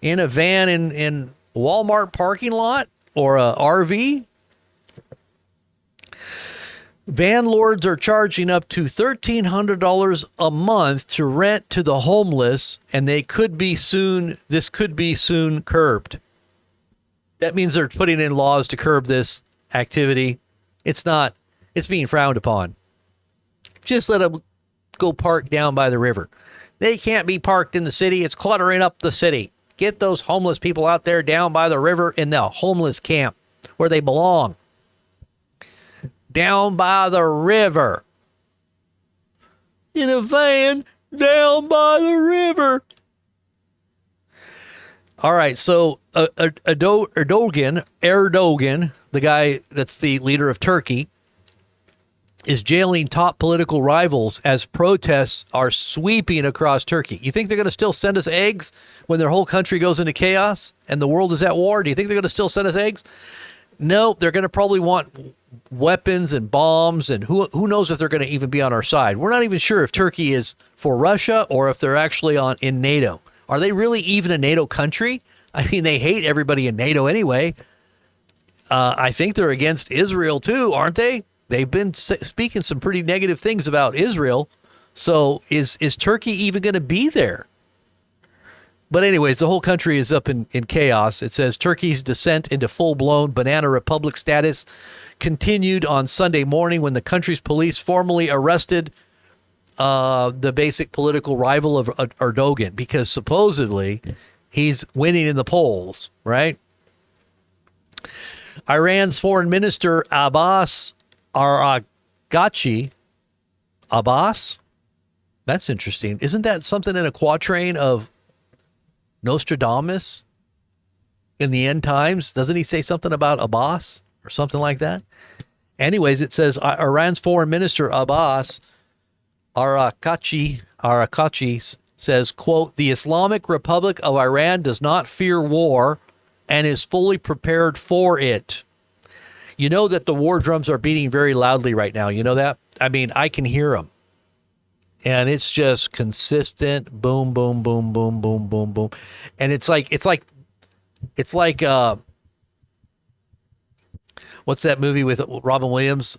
in a van in Walmart parking lot or a RV. Van lords are charging up to $1,300 a month to rent to the homeless, and this could be soon curbed. That means they're putting in laws to curb this activity. It's being frowned upon. Just let them go park down by the river. They can't be parked in the city. It's cluttering up the city. Get those homeless people out there down by the river in the homeless camp where they belong. Down by the river. In a van down by the river. All right, so Erdogan, the guy that's the leader of Turkey, is jailing top political rivals as protests are sweeping across Turkey. You think they're going to still send us eggs when their whole country goes into chaos and the world is at war? Do you think they're going to still send us eggs? No, they're going to probably want weapons and bombs, and who knows if they're going to even be on our side. We're not even sure if Turkey is for Russia or if they're actually in NATO. Are they really even a NATO country? I mean, they hate everybody in NATO anyway. I think they're against Israel too, aren't they? They've been speaking some pretty negative things about Israel. So is Turkey even going to be there? But anyways, the whole country is up in chaos. It says Turkey's descent into full-blown banana republic status continued on Sunday morning when the country's police formally arrested the basic political rival of Erdogan because supposedly he's winning in the polls, right? Iran's foreign minister Abbas Araghchi. Abbas? That's interesting. Isn't that something in a quatrain of Nostradamus in the end times? Doesn't he say something about Abbas or something like that? Anyways, it says Iran's foreign minister Abbas Arakachi says, quote, the Islamic Republic of Iran does not fear war and is fully prepared for it. You know that the war drums are beating very loudly right now. You know that? I mean, I can hear them. And it's just consistent boom, boom, boom, boom, boom, boom, boom. And it's like what's that movie with Robin Williams?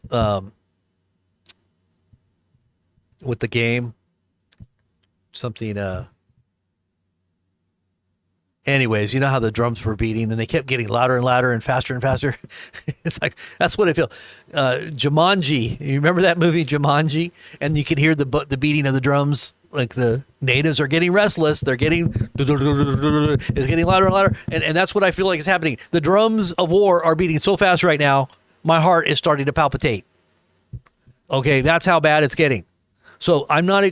With the game? Something, anyways, you know how the drums were beating and they kept getting louder and louder and faster. It's like, that's what I feel. Jumanji, you remember that movie Jumanji? And you can hear the beating of the drums, like the natives are getting restless. They're getting, it's getting louder and louder. And that's what I feel like is happening. The drums of war are beating so fast right now, my heart is starting to palpitate. Okay, that's how bad it's getting. So I'm not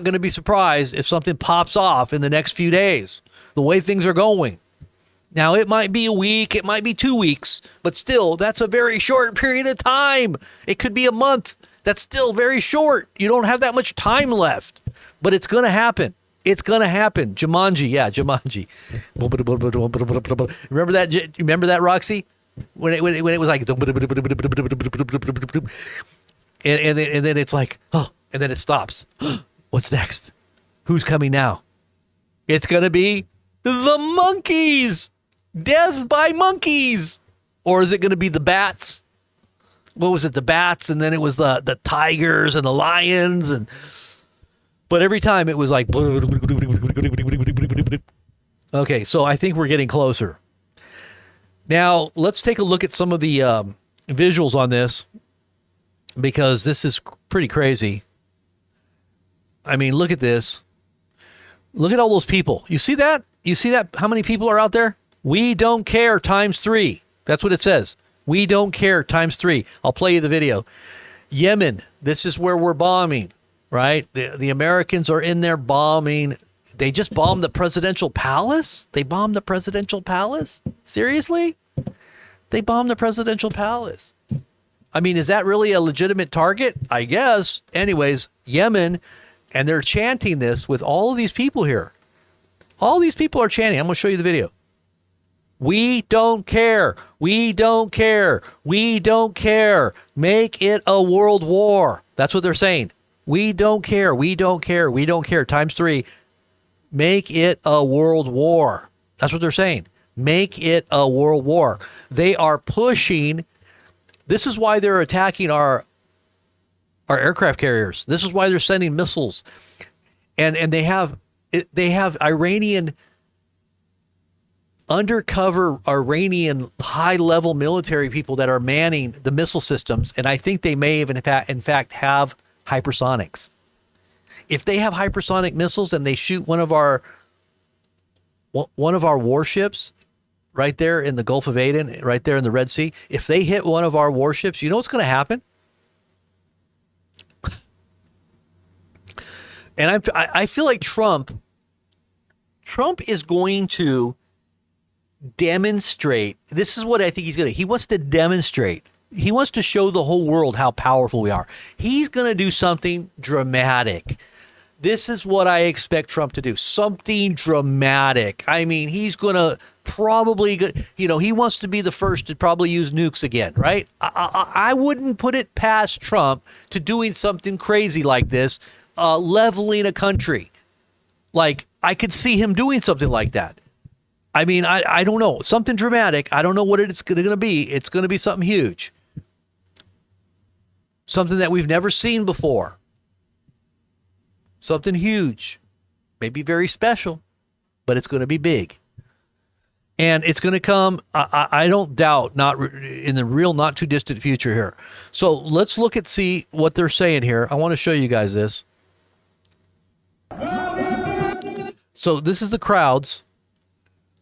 going to be surprised if something pops off in the next few days, the way things are going. Now, it might be a week, it might be 2 weeks, but still, that's a very short period of time. It could be a month. That's still very short. You don't have that much time left, but it's going to happen. It's going to happen. Jumanji, yeah, Jumanji. Remember that, Roxy? When it was like, and then it's like, oh, and then it stops. What's next? Who's coming now? It's going to be the monkeys. Death by monkeys. Or is it going to be the bats? What was it? The bats, and then it was the tigers and the lions. But every time it was like, okay, so I think we're getting closer. Now, let's take a look at some of the visuals on this, because this is pretty crazy. I mean, look at this. Look at all those people. You see that? You see that? How many people are out there? We don't care times 3. That's what it says. We don't care times 3. I'll play you the video. Yemen, this is where we're bombing, right? The Americans are in there bombing. They just bombed the presidential palace? They bombed the presidential palace? Seriously? They bombed the presidential palace. I mean, is that really a legitimate target? I guess. Anyways, Yemen, and they're chanting this with all of these people here. All these people are chanting. I'm going to show you the video. We don't care. We don't care. We don't care. Make it a world war. That's what they're saying. We don't care. We don't care. We don't care. Times 3. Make it a world war. That's what they're saying. Make it a world war. They are pushing. This is why they're attacking our aircraft carriers. This is why they're sending missiles. And they have Iranian undercover Iranian high-level military people that are manning the missile systems, and I think they may have in fact have hypersonics. If they have hypersonic missiles and they shoot one of our warships right there in the Gulf of Aden, right there in the Red Sea, if they hit one of our warships, you know what's going to happen? And I feel like Trump is going to demonstrate. This is what I think he's going to. He wants to demonstrate. He wants to show the whole world how powerful we are. He's going to do something dramatic. This is what I expect Trump to do. Something dramatic. I mean, he's going to probably, he wants to be the first to probably use nukes again, right? I wouldn't put it past Trump to doing something crazy like this, leveling a country. Like, I could see him doing something like that. I mean, I don't know. Something dramatic. I don't know what it's going to be. It's going to be something huge. Something that we've never seen before. Something huge. Maybe very special, but it's going to be big. And it's going to come, I don't doubt, not in the real not too distant future here. So let's see what they're saying here. I want to show you guys this. So this is the crowds.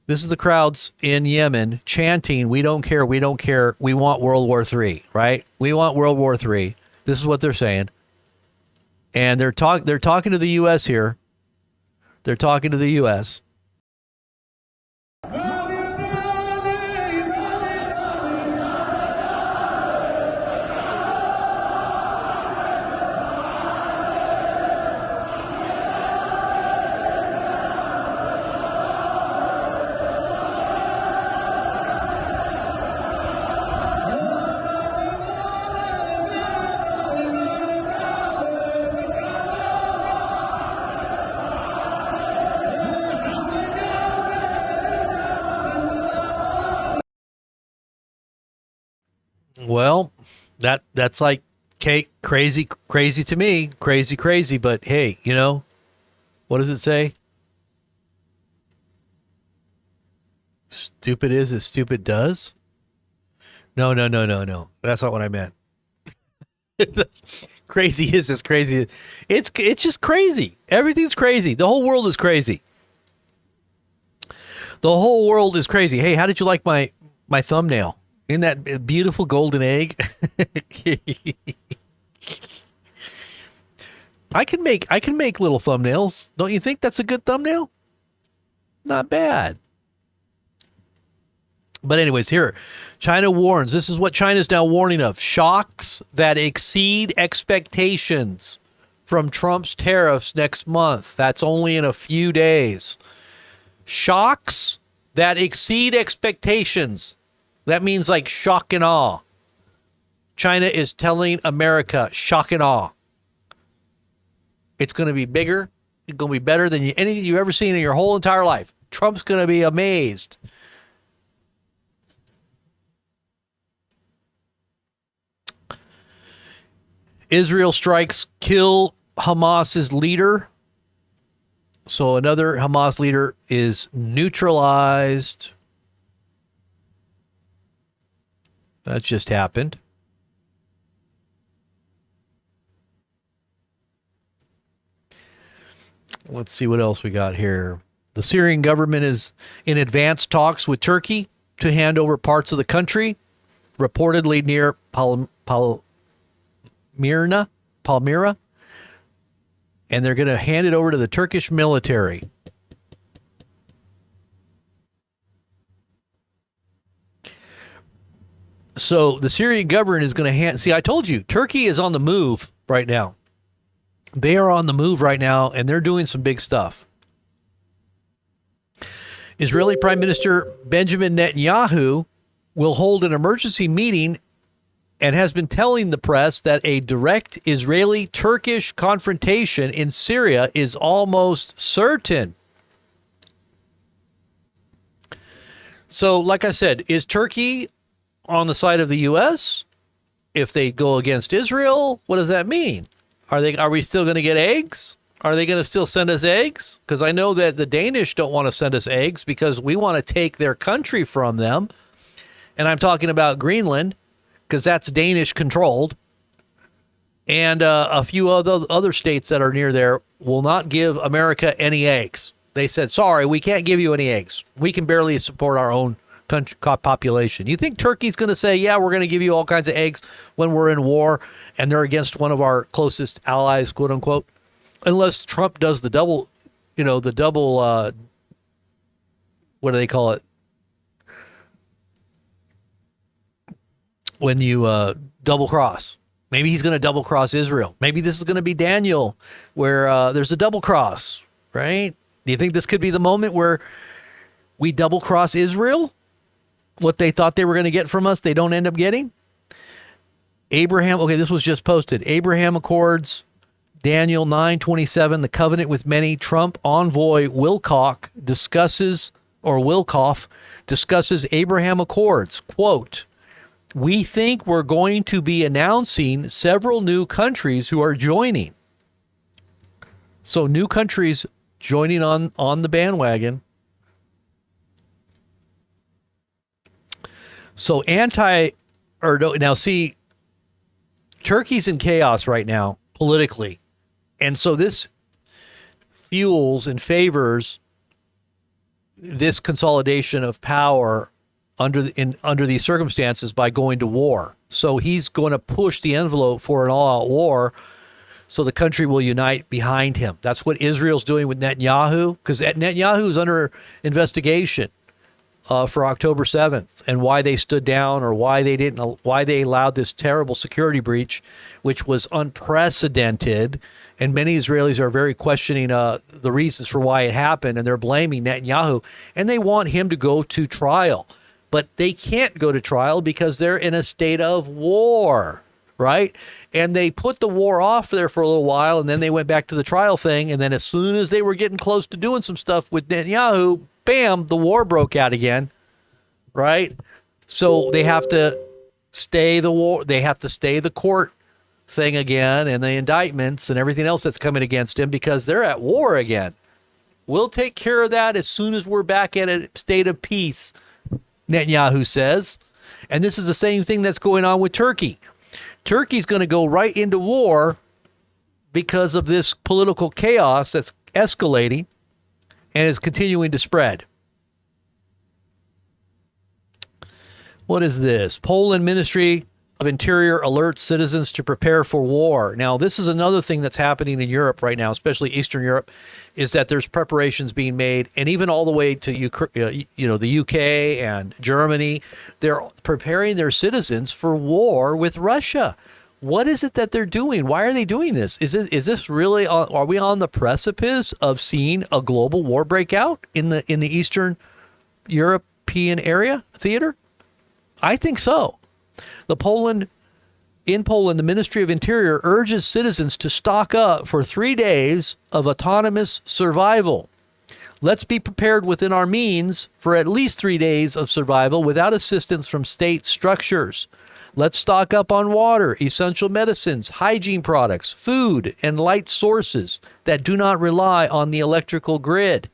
This is the crowds in Yemen chanting, we don't care, we don't care, we want World War III, right? We want World War III. This is what they're saying. And they're talking to the U.S. here. They're talking to the U.S. Well, that's like crazy to me, crazy. But hey, what does it say? Stupid is as stupid does. No. That's not what I meant. Crazy is as crazy. It's just crazy. Everything's crazy. The whole world is crazy. The whole world is crazy. Hey, how did you like my thumbnail? Isn't that beautiful golden egg? I can make little thumbnails. Don't you think that's a good thumbnail? Not bad. But anyways, here, China warns. This is what China's now warning of. Shocks that exceed expectations from Trump's tariffs next month. That's only in a few days. Shocks that exceed expectations. That means like shock and awe. China is telling America, shock and awe. It's going to be bigger. It's going to be better than anything you've ever seen in your whole entire life. Trump's going to be amazed. Israel strikes kill Hamas's leader. So another Hamas leader is neutralized. That just happened. Let's see what else we got here. The Syrian government is in advanced talks with Turkey to hand over parts of the country, reportedly near Palmyra, and they're going to hand it over to the Turkish military. So the Syrian government is going to hand... See, I told you, Turkey is on the move right now. They are on the move right now, and they're doing some big stuff. Israeli Prime Minister Benjamin Netanyahu will hold an emergency meeting and has been telling the press that a direct Israeli-Turkish confrontation in Syria is almost certain. So, like I said, is Turkey on the side of the U.S.? If they go against Israel, what does that mean? Are we still going to get eggs? Are they going to still send us eggs? Because I know that the Danish don't want to send us eggs because we want to take their country from them. And I'm talking about Greenland, because that's Danish controlled. And a few other states that are near there will not give America any eggs. They said, sorry, we can't give you any eggs. We can barely support our own country population. You think Turkey's going to say, yeah, we're going to give you all kinds of eggs when we're in war and they're against one of our closest allies, quote unquote? Unless Trump does the double, what do they call it? When you double cross. Maybe he's going to double cross Israel. Maybe this is going to be Daniel, where there's a double cross, right? Do you think this could be the moment where we double cross Israel? What they thought they were going to get from us, they don't end up getting? Abraham, okay, this was just posted. Abraham Accords, Daniel 9:27, the covenant with many. Trump envoy Wilcock discusses Abraham Accords. Quote, we think we're going to be announcing several new countries who are joining. So new countries joining on the bandwagon. So now see, Turkey's in chaos right now politically. And so this fuels and favors this consolidation of power under these circumstances by going to war. So he's going to push the envelope for an all-out war so the country will unite behind him. That's what Israel's doing with Netanyahu, because Netanyahu is under investigation for October 7th and why they stood down or why they allowed this terrible security breach, which was unprecedented. And many Israelis are very questioning the reasons for why it happened, and they're blaming Netanyahu, and they want him to go to trial. But they can't go to trial because they're in a state of war, right? And they put the war off there for a little while, and then they went back to the trial thing. And then as soon as they were getting close to doing some stuff with Netanyahu, bam, the war broke out again, right? So they have to stay the war. They have to stay the court thing again and the indictments and everything else that's coming against him because they're at war again. We'll take care of that as soon as we're back in a state of peace, Netanyahu says. And this is the same thing that's going on with Turkey. Turkey's going to go right into war because of this political chaos that's escalating and is continuing to spread. What is this? Poland Ministry of Interior alerts citizens to prepare for war. Now, this is another thing that's happening in Europe right now, especially Eastern Europe, is that there's preparations being made, and even all the way to the UK and Germany, they're preparing their citizens for war with Russia. What is it that they're doing? Why are they doing this? Is this really? Are we on the precipice of seeing a global war break out in the Eastern European area theater? I think so. In Poland, the Ministry of Interior urges citizens to stock up for 3 days of autonomous survival. Let's be prepared within our means for at least 3 days of survival without assistance from state structures. Let's stock up on water, essential medicines, hygiene products, food, and light sources that do not rely on the electrical grid.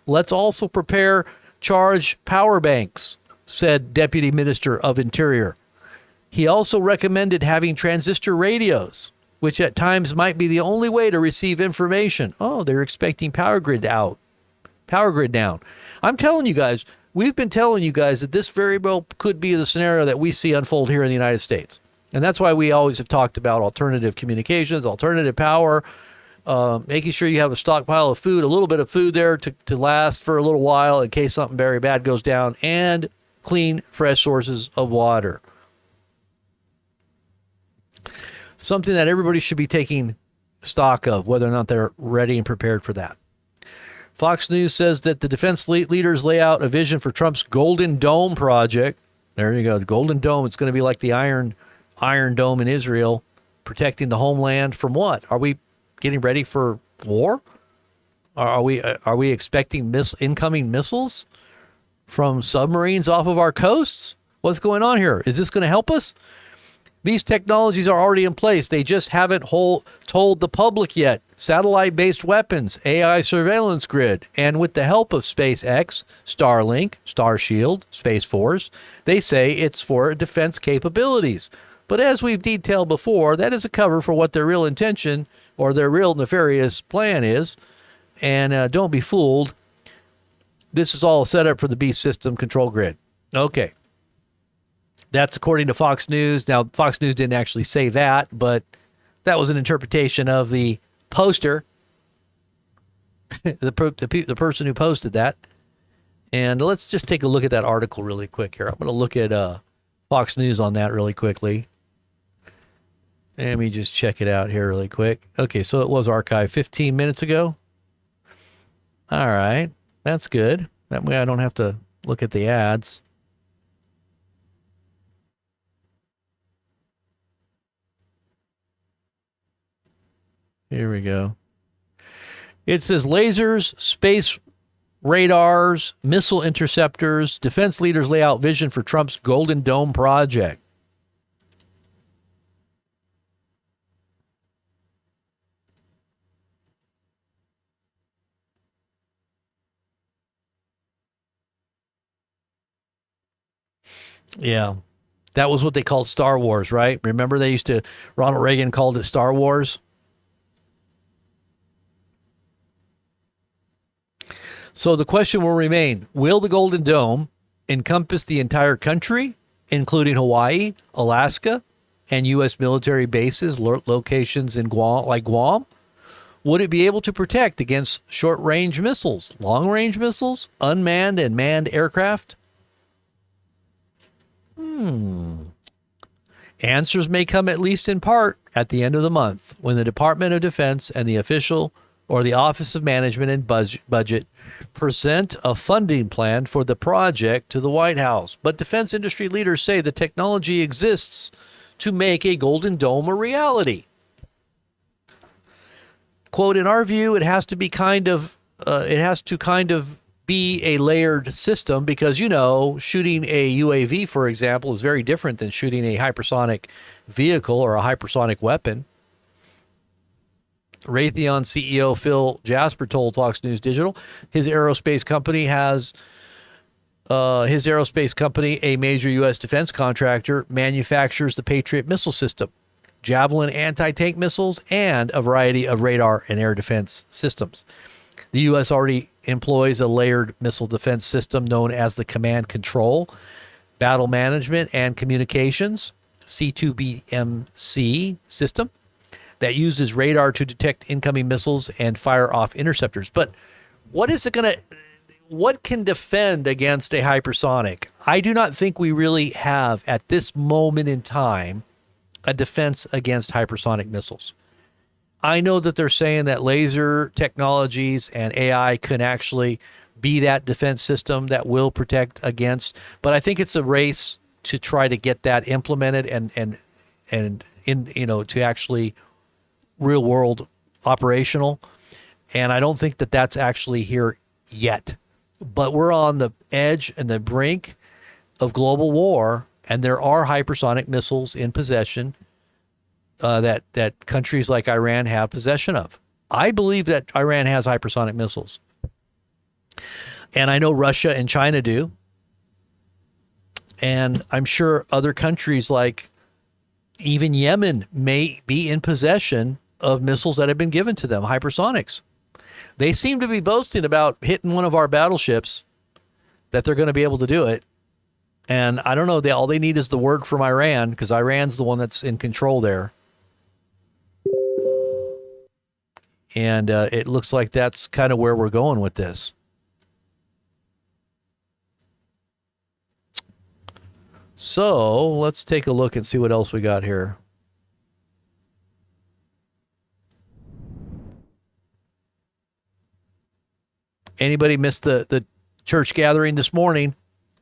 Let's also prepare charged power banks, said Deputy Minister of Interior. He also recommended having transistor radios, which at times might be the only way to receive information. Oh, they're expecting power grid down. I'm telling you guys, we've been telling you guys that this very well could be the scenario that we see unfold here in the United States. And that's why we always have talked about alternative communications, alternative power, making sure you have a stockpile of food, a little bit of food there to last for a little while in case something very bad goes down, and clean, fresh sources of water. Something that everybody should be taking stock of, whether or not they're ready and prepared for that. Fox News says that the defense leaders lay out a vision for Trump's Golden Dome project. There you go, the Golden Dome. It's going to be like the Iron Dome in Israel, protecting the homeland from what? Are we getting ready for war? Are we expecting incoming missiles from submarines off of our coasts? What's going on here? Is this going to help us? These technologies are already in place. They just haven't told the public yet. Satellite-based weapons, AI surveillance grid, and with the help of SpaceX, Starlink, Starshield, Space Force, they say it's for defense capabilities. But as we've detailed before, that is a cover for what their real intention or their real nefarious plan is. And don't be fooled. This is all set up for the beast system control grid. Okay. That's according to Fox News. Now, Fox News didn't actually say that, but that was an interpretation of the poster, the person who posted that. And let's just take a look at that article really quick here. I'm going to look at Fox News on that really quickly. Let me just check it out here really quick. Okay, so it was archived 15 minutes ago. All right, that's good. That way I don't have to look at the ads. Here we go. It says lasers, space radars, missile interceptors, defense leaders lay out vision for Trump's Golden Dome project. Yeah. That was what they called Star Wars, right? Remember Ronald Reagan called it Star Wars? So the question will remain, will the Golden Dome encompass the entire country, including Hawaii, Alaska, and U.S. military bases, locations in Guam, like Guam? Would it be able to protect against short-range missiles, long-range missiles, unmanned and manned aircraft? Answers may come at least in part at the end of the month when the Department of Defense and the Office of Management and Budget present a funding plan for the project to the White House. But defense industry leaders say the technology exists to make a Golden Dome a reality. Quote, in our view, it has to kind of be a layered system because, shooting a UAV, for example, is very different than shooting a hypersonic vehicle or a hypersonic weapon. Raytheon CEO Phil Jasper told Fox News Digital his aerospace company, a major U.S. defense contractor, manufactures the Patriot missile system, Javelin anti-tank missiles, and a variety of radar and air defense systems. The U.S. already employs a layered missile defense system known as the Command Control, Battle Management, and Communications, C2BMC system, that uses radar to detect incoming missiles and fire off interceptors. But what can defend against a hypersonic? I do not think we really have, at this moment in time, a defense against hypersonic missiles. I know that they're saying that laser technologies and AI can actually be that defense system that will protect against, but I think it's a race to try to get that implemented and to actually real world operational. And I don't think that that's actually here yet, but we're on the edge and the brink of global war. And there are hypersonic missiles in possession that countries like Iran have possession of. I believe that Iran has hypersonic missiles. And I know Russia and China do. And I'm sure other countries like even Yemen may be in possession of missiles that have been given to them, hypersonics. They seem to be boasting about hitting one of our battleships, that they're going to be able to do it. And I don't know, all they need is the word from Iran, because Iran's the one that's in control there. And it looks like that's kind of where we're going with this. So let's take a look and see what else we got here. Anybody missed the church gathering this morning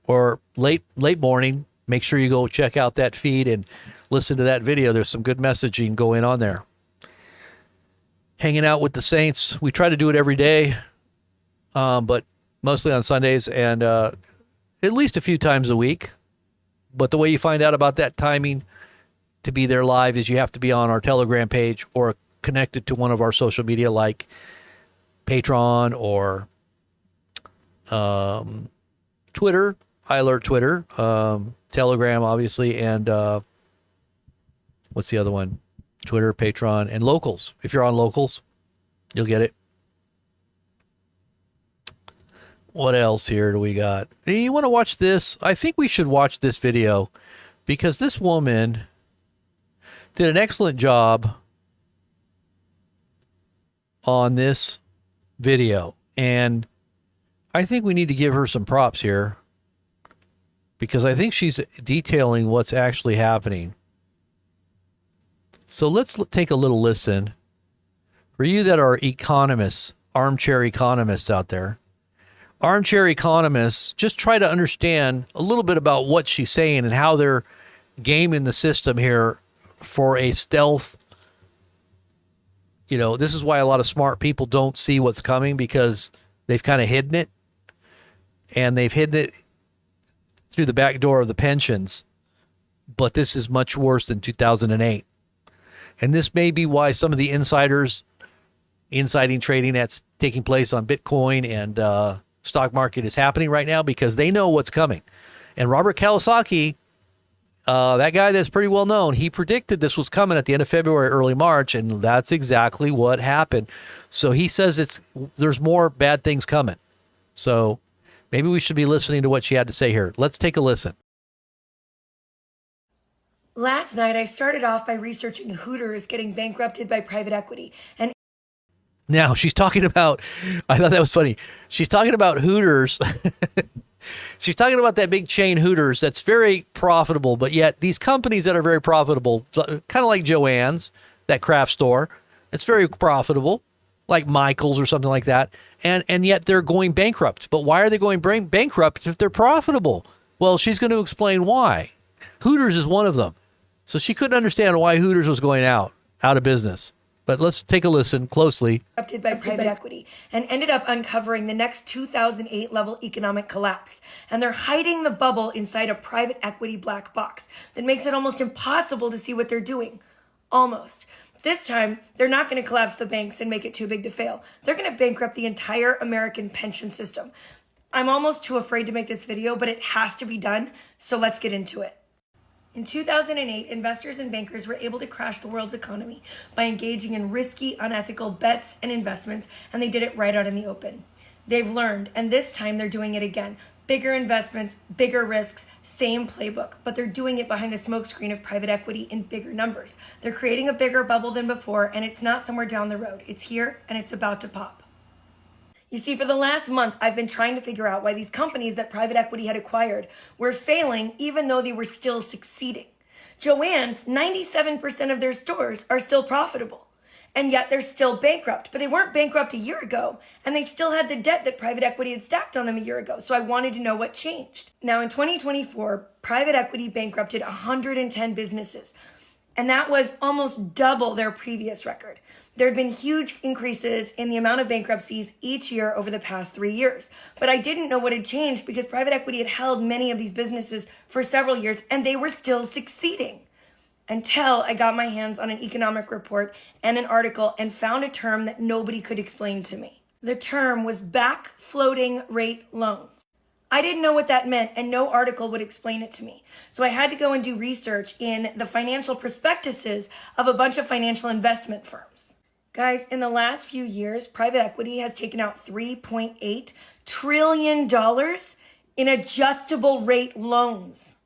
or late morning? Make sure you go check out that feed and listen to that video. There's some good messaging going on there. Hanging out with the saints. We try to do it every day, but mostly on Sundays and at least a few times a week. But the way you find out about that timing to be there live is you have to be on our Telegram page or connected to one of our social media like Patreon or Twitter, iAlert Twitter, Telegram, obviously, and what's the other one? Twitter, Patreon, and Locals. If you're on Locals, you'll get it. What else here do we got? You want to watch this? I think we should watch this video because this woman did an excellent job on this video. And I think we need to give her some props here because I think she's detailing what's actually happening. So let's take a little listen. For you that are economists, armchair economists out there, armchair economists, just try to understand a little bit about what she's saying and how they're gaming the system here for a stealth. This is why a lot of smart people don't see what's coming because they've kind of hidden it. And they've hidden it through the back door of the pensions. But this is much worse than 2008. And this may be why some of the insiding trading that's taking place on Bitcoin and stock market is happening right now because they know what's coming. And Robert Kiyosaki, that guy that's pretty well known, he predicted this was coming at the end of February, early March, and that's exactly what happened. So he says there's more bad things coming. So maybe we should be listening to what she had to say here. Let's take a listen. Last night, I started off by researching Hooters getting bankrupted by private equity. And now she's talking about, I thought that was funny. She's talking about Hooters. She's talking about that big chain Hooters that's very profitable, but yet these companies that are very profitable, kind of like Joann's, that craft store, it's very profitable, like Michael's or something like that, and yet they're going bankrupt. But why are they going bankrupt if they're profitable? Well, she's going to explain why. Hooters is one of them. So she couldn't understand why Hooters was going out of business. But let's take a listen closely. Corrupted by private equity and ended up uncovering the next 2008 level economic collapse. And they're hiding the bubble inside a private equity black box that makes it almost impossible to see what they're doing. Almost. This time, they're not going to collapse the banks and make it too big to fail. They're going to bankrupt the entire American pension system. I'm almost too afraid to make this video, but it has to be done, so let's get into it. In 2008, investors and bankers were able to crash the world's economy by engaging in risky, unethical bets and investments, and they did it right out in the open. They've learned, and this time they're doing it again. Bigger investments, bigger risks, same playbook, but they're doing it behind the smokescreen of private equity in bigger numbers. They're creating a bigger bubble than before, and it's not somewhere down the road. It's here, and it's about to pop. You see, for the last month, I've been trying to figure out why these companies that private equity had acquired were failing even though they were still succeeding. Joann's, 97% of their stores are still profitable, and yet they're still bankrupt. But they weren't bankrupt a year ago, and they still had the debt that private equity had stacked on them a year ago. So I wanted to know what changed. Now, in 2024, private equity bankrupted 110 businesses, and that was almost double their previous record. There had been huge increases in the amount of bankruptcies each year over the past 3 years. But I didn't know what had changed because private equity had held many of these businesses for several years and they were still succeeding. Until I got my hands on an economic report and an article and found a term that nobody could explain to me. The term was back floating rate loans. I didn't know what that meant and no article would explain it to me. So I had to go and do research in the financial prospectuses of a bunch of financial investment firms. Guys, in the last few years, private equity has taken out $3.8 trillion in adjustable rate loans.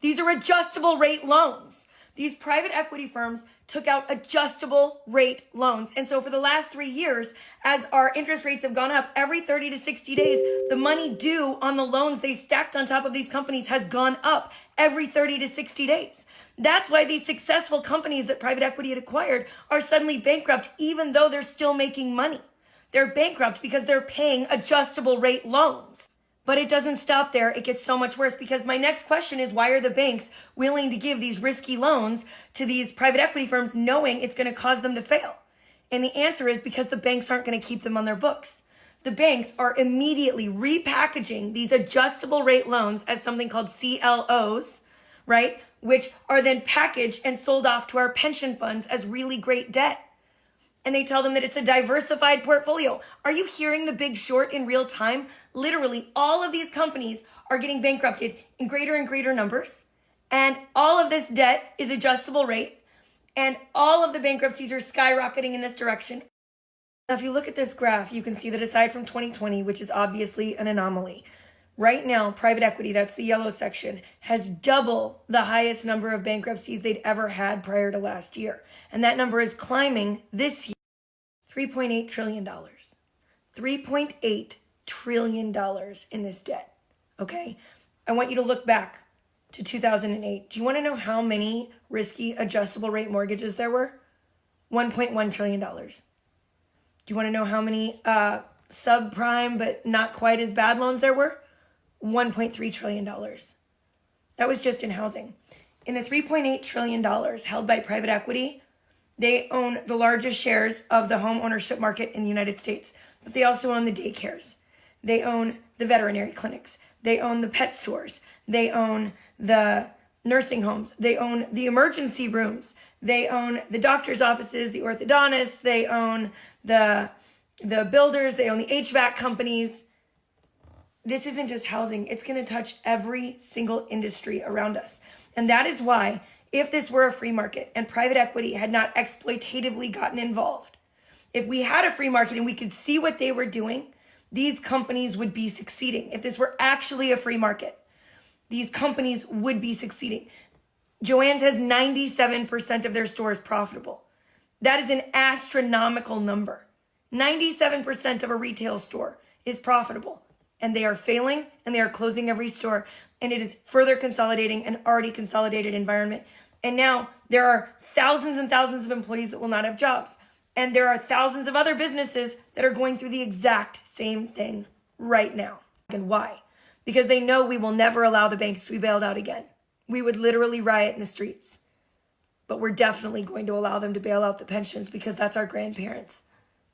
These are adjustable rate loans. These private equity firms took out adjustable rate loans. And so for the last 3 years, as our interest rates have gone up, every 30 to 60 days, the money due on the loans they stacked on top of these companies has gone up every 30 to 60 days. That's why these successful companies that private equity had acquired are suddenly bankrupt, even though they're still making money. They're bankrupt because they're paying adjustable rate loans. But it doesn't stop there. It gets so much worse because my next question is, why are the banks willing to give these risky loans to these private equity firms knowing it's going to cause them to fail? And the answer is because the banks aren't going to keep them on their books. The banks are immediately repackaging these adjustable rate loans as something called CLOs, right? Which are then packaged and sold off to our pension funds as really great debt. And they tell them that it's a diversified portfolio. Are you hearing The Big Short in real time? Literally, all of these companies are getting bankrupted in greater and greater numbers. And all of this debt is adjustable rate. And all of the bankruptcies are skyrocketing in this direction. Now, if you look at this graph, you can see that aside from 2020, which is obviously an anomaly, right now, private equity, that's the yellow section, has double the highest number of bankruptcies they'd ever had prior to last year. And that number is climbing this year. $3.8 trillion. $3.8 trillion in this debt, okay? I want you to look back to 2008. Do you want to know how many risky adjustable rate mortgages there were? $1.1 trillion. Do you want to know how many subprime but not quite as bad loans there were? $1.3 trillion. That was just in housing. In the $3.8 trillion held by private equity, they own the largest shares of the home ownership market in the United States, but they also own the daycares. They own the veterinary clinics. They own the pet stores. They own the nursing homes. They own the emergency rooms. They own the doctor's offices, the orthodontists. They own the builders. They own the HVAC companies. This isn't just housing. It's going to touch every single industry around us. And that is why, if this were a free market and private equity had not exploitatively gotten involved, if we had a free market and we could see what they were doing, these companies would be succeeding. If this were actually a free market, these companies would be succeeding. Joann's has 97% of their stores profitable. That is an astronomical number. 97% of a retail store is profitable, and they are failing and they are closing every store. And it is further consolidating an already consolidated environment. And now there are thousands and thousands of employees that will not have jobs. And there are thousands of other businesses that are going through the exact same thing right now. And why? Because they know we will never allow the banks to be bailed out again. We would literally riot in the streets. but we're definitely going to allow them to bail out the pensions because that's our grandparents.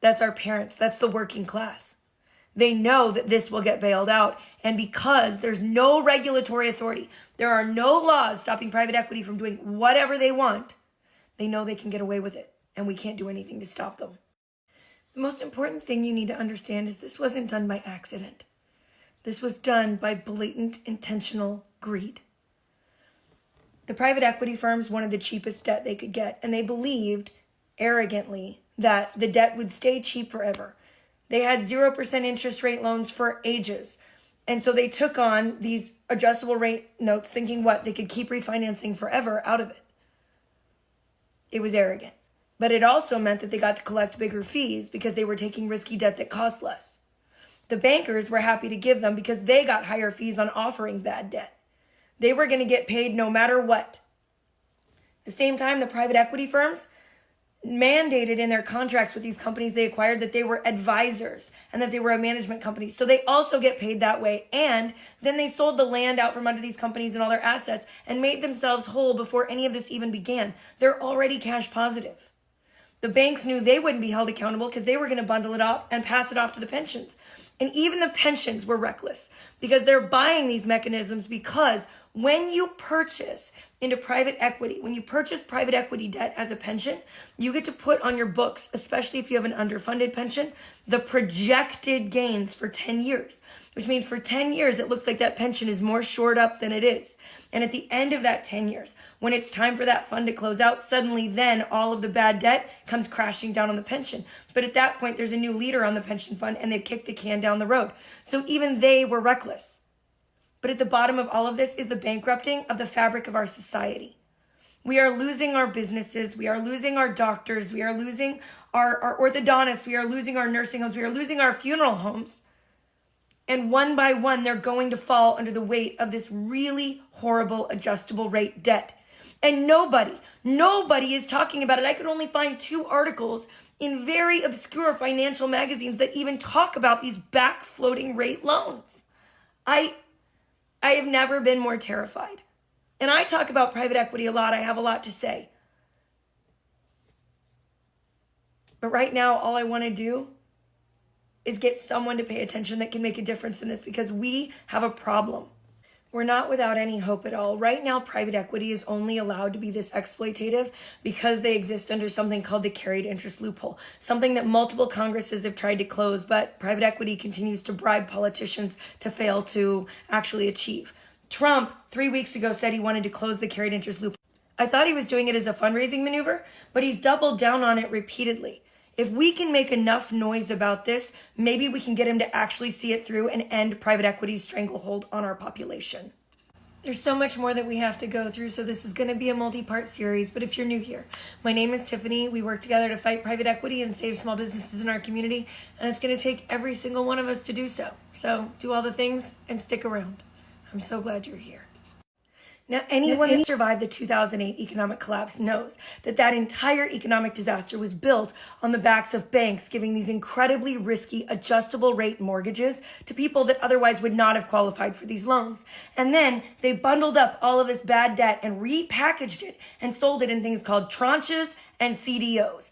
That's our parents. That's the working class. They know that this will get bailed out. And because there's no regulatory authority, there are no laws stopping private equity from doing whatever they want, they know they can get away with it. And we can't do anything to stop them. The most important thing you need to understand is this wasn't done by accident. This was done by blatant, intentional greed. The private equity firms wanted the cheapest debt they could get, and they believed arrogantly that the debt would stay cheap forever. They had 0% interest rate loans for ages. And so they took on these adjustable rate notes thinking what? They could keep refinancing forever out of it. It was arrogant. But it also meant that they got to collect bigger fees because they were taking risky debt that cost less. The bankers were happy to give them because they got higher fees on offering bad debt. They were going to get paid no matter what. At the same time, the private equity firms mandated in their contracts with these companies they acquired that they were advisors and that they were a management company. So they also get paid that way. And then they sold the land out from under these companies and all their assets and made themselves whole before any of this even began. They're already cash positive. The banks knew they wouldn't be held accountable because they were going to bundle it up and pass it off to the pensions. And even the pensions were reckless because they're buying these mechanisms because when you purchase into private equity, when you purchase private equity debt as a pension, you get to put on your books, especially if you have an underfunded pension, the projected gains for 10 years, which means for 10 years, it looks like that pension is more shored up than it is. And at the end of that 10 years, when it's time for that fund to close out, suddenly then all of the bad debt comes crashing down on the pension. But at that point, there's a new leader on the pension fund and they've kicked the can down the road. So even they were reckless. But at the bottom of all of this is the bankrupting of the fabric of our society. We are losing our businesses. We are losing our doctors. We are losing our orthodontists. We are losing our nursing homes. We are losing our funeral homes. And one by one, they're going to fall under the weight of this really horrible adjustable rate debt. And nobody is talking about it. I could only find 2 articles in very obscure financial magazines that even talk about these back floating rate loans. I have never been more terrified. And I talk about private equity a lot. I have a lot to say. But right now, all I want to do is get someone to pay attention that can make a difference in this because we have a problem. We're not without any hope at all. Right now, private equity is only allowed to be this exploitative because they exist under something called the carried interest loophole, something that multiple Congresses have tried to close, but private equity continues to bribe politicians to fail to actually achieve. Trump, 3 weeks ago, said he wanted to close the carried interest loophole. I thought he was doing it as a fundraising maneuver, but he's doubled down on it repeatedly. If we can make enough noise about this, maybe we can get him to actually see it through and end private equity's stranglehold on our population. There's so much more that we have to go through, so this is going to be a multi-part series. But if you're new here, my name is Tiffany. We work together to fight private equity and save small businesses in our community, and it's going to take every single one of us to do so. So do all the things and stick around. I'm so glad you're here. Now, anyone that survived the 2008 economic collapse knows that that entire economic disaster was built on the backs of banks giving these incredibly risky adjustable rate mortgages to people that otherwise would not have qualified for these loans. And then they bundled up all of this bad debt and repackaged it and sold it in things called tranches and CDOs.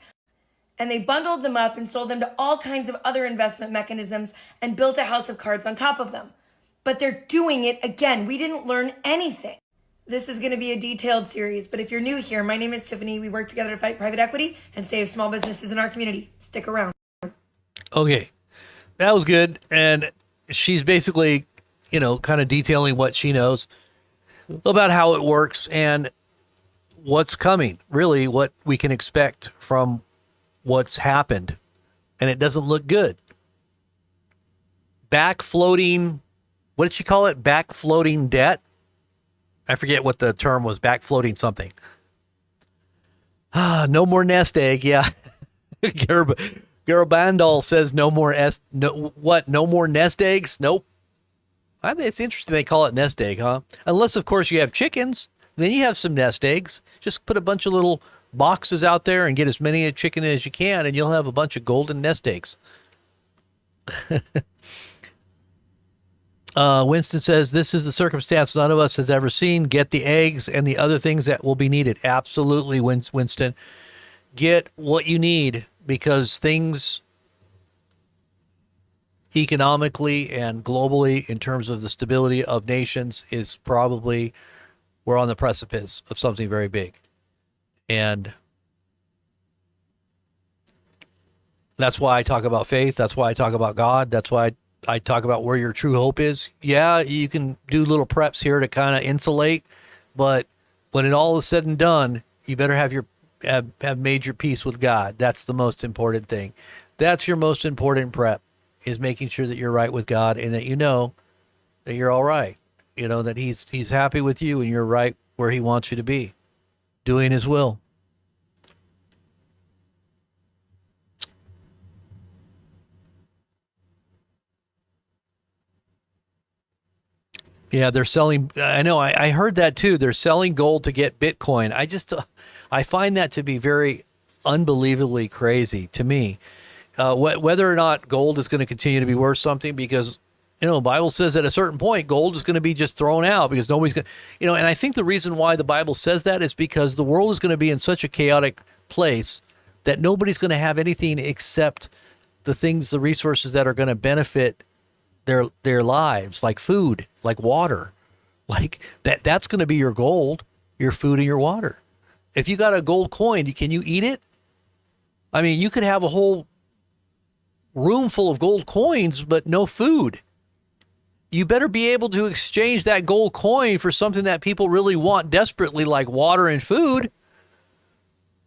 And they bundled them up and sold them to all kinds of other investment mechanisms and built a house of cards on top of them. But they're doing it again. We didn't learn anything. This is going to be a detailed series, but if you're new here, my name is Tiffany. We work together to fight private equity and save small businesses in our community. Stick around. Okay, that was good. And she's basically, kind of detailing what she knows about how it works and what's coming, really what we can expect from what's happened. And it doesn't look good. Back floating, what did she call it? Back floating debt? I forget what the term was, back floating something. No more nest egg, yeah. Garabandal says no more no more nest eggs? Nope. I think it's interesting they call it nest egg, huh? Unless, of course, you have chickens. Then you have some nest eggs. Just put a bunch of little boxes out there and get as many a chicken as you can, and you'll have a bunch of golden nest eggs. Winston says, this is the circumstance none of us has ever seen. Get the eggs and the other things that will be needed. Absolutely, Winston. Get what you need, because things economically and globally, in terms of the stability of nations, is probably, we're on the precipice of something very big. And that's why I talk about faith. That's why I talk about God. That's why I talk about where your true hope is. Yeah, you can do little preps here to kind of insulate, but when it all is said and done, you better have made your peace with God. That's the most important thing. That's your most important prep, is making sure that you're right with God, and that you know that you're all right. You know that He's happy with you, and you're right where He wants you to be, doing His will. Yeah, they're selling. I know. I heard that too. They're selling gold to get Bitcoin. I find that to be very unbelievably crazy to me. Whether or not gold is going to continue to be worth something, because the Bible says at a certain point gold is going to be just thrown out, because nobody's going. And I think the reason why the Bible says that is because the world is going to be in such a chaotic place that nobody's going to have anything except the things, the resources that are going to benefit their lives, like food, like water, like that's going to be your gold, your food, and your water. If you got a gold coin, can you eat it? I mean, you could have a whole room full of gold coins, but no food. You better be able to exchange that gold coin for something that people really want desperately, like water and food,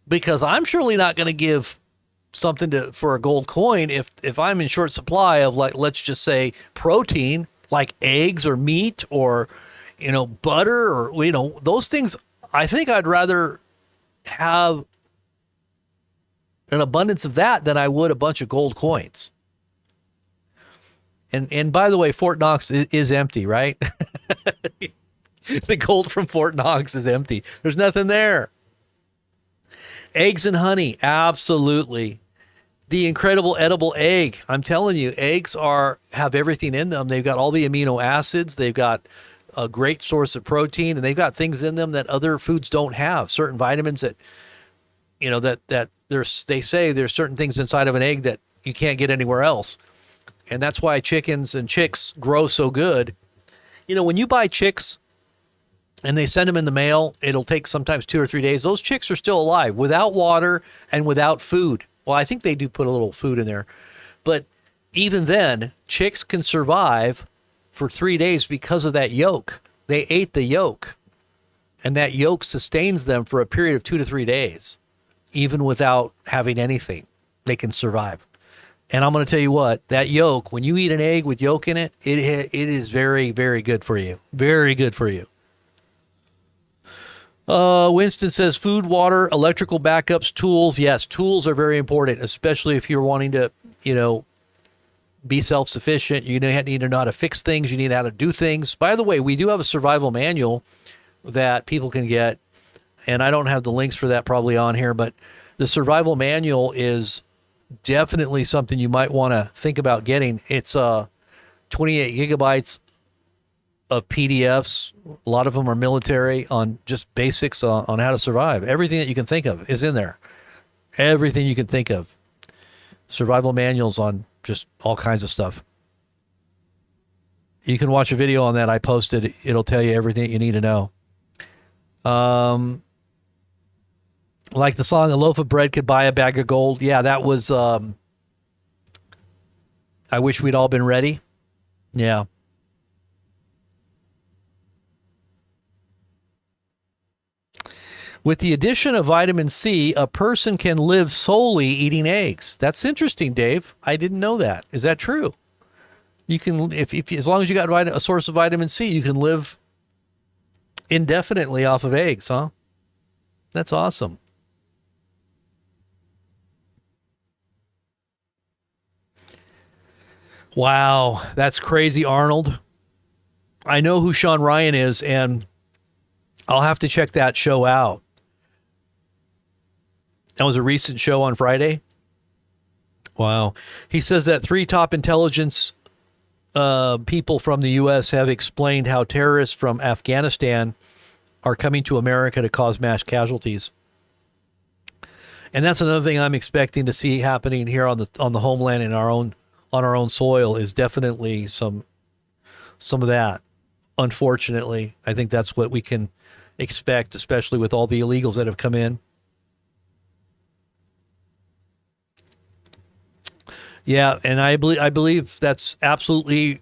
because I'm surely not going to give something for a gold coin if I'm in short supply of, like, let's just say protein, like eggs or meat or butter or those things. I think I'd rather have an abundance of that than I would a bunch of gold coins. And by the way, Fort Knox is empty, right? The gold from Fort Knox is empty. There's nothing there. Eggs and honey, absolutely. The incredible edible egg. I'm telling you, eggs have everything in them. They've got all the amino acids. They've got a great source of protein, and they've got things in them that other foods don't have. Certain vitamins that, they say there's certain things inside of an egg that you can't get anywhere else. And that's why chickens and chicks grow so good. When you buy chicks and they send them in the mail, it'll take sometimes 2 or 3 days. Those chicks are still alive without water and without food. Well, I think they do put a little food in there. But even then, chicks can survive for 3 days because of that yolk. They ate the yolk, and that yolk sustains them for a period of 2 to 3 days. Even without having anything, they can survive. And I'm going to tell you what, that yolk, when you eat an egg with yolk in it, it is very, very good for you. Very good for you. Winston says food, water, electrical backups, tools. Yes, tools are very important, especially if you're wanting to, be self-sufficient. You need to know how to fix things. You need to know how to do things. By the way, we do have a survival manual that people can get, and I don't have the links for that probably on here, but the survival manual is definitely something you might want to think about getting. It's 28 gigabytes of PDFs. A lot of them are military, on just basics on how to survive. Everything that you can think of is in there. Everything you can think of. Survival manuals on just all kinds of stuff. You can watch a video on that I posted. It'll tell you everything you need to know. Like the song, "A Loaf of Bread Could Buy a Bag of Gold." Yeah, that was, I wish we'd all been ready. Yeah. With the addition of vitamin C, a person can live solely eating eggs. That's interesting, Dave. I didn't know that. Is that true? You can, if as long as you got a source of vitamin C, you can live indefinitely off of eggs, huh? That's awesome. Wow, that's crazy, Arnold. I know who Sean Ryan is, and I'll have to check that show out. That was a recent show on Friday. Wow. He says that 3 top intelligence people from the U.S. have explained how terrorists from Afghanistan are coming to America to cause mass casualties. And that's another thing I'm expecting to see happening here on the homeland in on our own soil is definitely some of that. Unfortunately, I think that's what we can expect, especially with all the illegals that have come in. Yeah, and I believe that's absolutely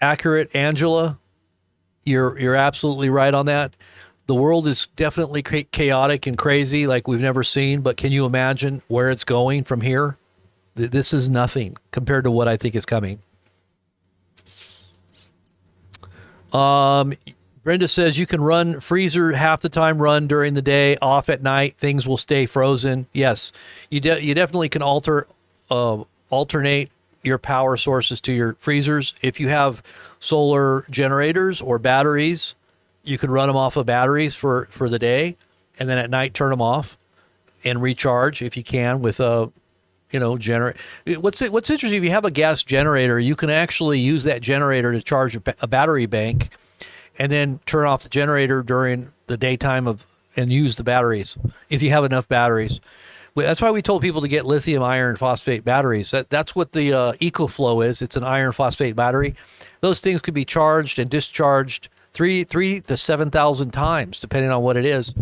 accurate, Angela. You're absolutely right on that. The world is definitely chaotic and crazy like we've never seen, but can you imagine where it's going from here? This is nothing compared to what I think is coming. Brenda says you can run freezer half the time, run during the day, off at night. Things will stay frozen. Yes, you definitely can alternate your power sources to your freezers. If you have solar generators or batteries, you can run them off of batteries for the day, and then at night turn them off and recharge if you can with a generator. What's interesting, if you have a gas generator, you can actually use that generator to charge a battery bank and then turn off the generator during the daytime and use the batteries if you have enough batteries. That's why we told people to get lithium iron phosphate batteries. That's what the EcoFlow is. It's an iron phosphate battery. Those things could be charged and discharged 3 to 7,000 times, depending on what it is,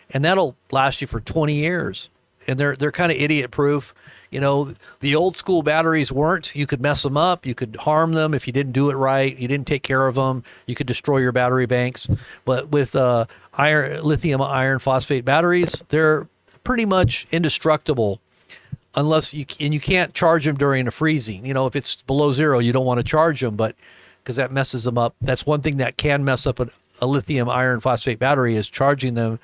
and that'll last you for 20 years. And they're kind of idiot proof. The old school batteries weren't. You could mess them up. You could harm them if you didn't do it right. You didn't take care of them. You could destroy your battery banks. But with lithium iron phosphate batteries, they're pretty much indestructible, unless you can't charge them during a freezing. If it's below zero, you don't want to charge them, but because that messes them up. That's one thing that can mess up a lithium iron phosphate battery is charging them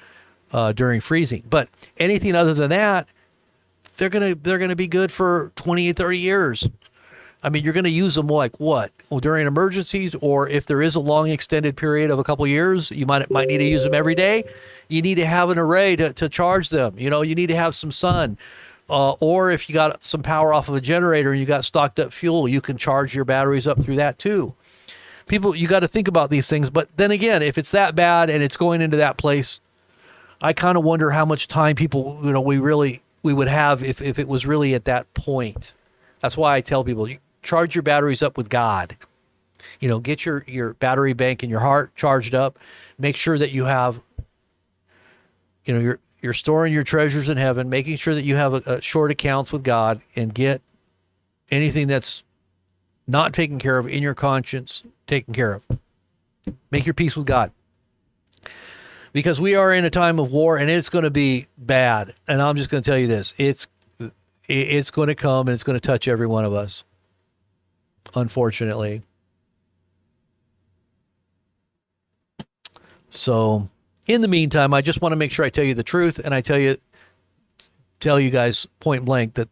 during freezing. But anything other than that, they're gonna be good for 20 or 30 years. I mean, you're gonna use them like what? Well, during emergencies, or if there is a long extended period of a couple of years, you might need to use them every day. You need to have an array to charge them. You need to have some sun. Or if you got some power off of a generator and you got stocked up fuel, you can charge your batteries up through that too. People, you got to think about these things. But then again, if it's that bad and it's going into that place, I kind of wonder how much time people, we would have if it was really at that point. That's why I tell people, you charge your batteries up with God. Get your battery bank in your heart charged up. Make sure that you have, you're storing your treasures in heaven, making sure that you have a short accounts with God, and get anything that's not taken care of in your conscience taken care of. Make your peace with God. Because we are in a time of war, and it's going to be bad. And I'm just going to tell you this. It's going to come, and it's going to touch every one of us, unfortunately. So, in the meantime, I just want to make sure I tell you the truth, and I tell you guys point blank that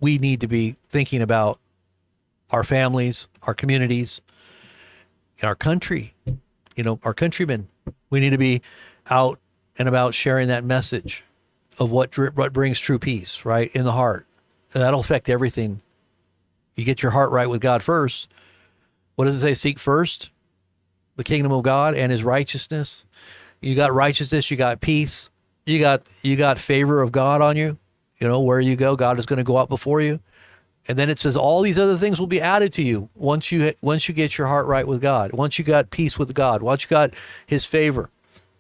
we need to be thinking about our families, our communities, our country, our countrymen. We need to be out and about sharing that message of what brings true peace, right, in the heart. And that'll affect everything. You get your heart right with God first. What does it say? Seek first the kingdom of God and his righteousness. You got righteousness, you got peace, you got favor of God on you. Where you go, God is going to go out before you. And then it says all these other things will be added to you once you get your heart right with God. Once you got peace with God, once you got his favor,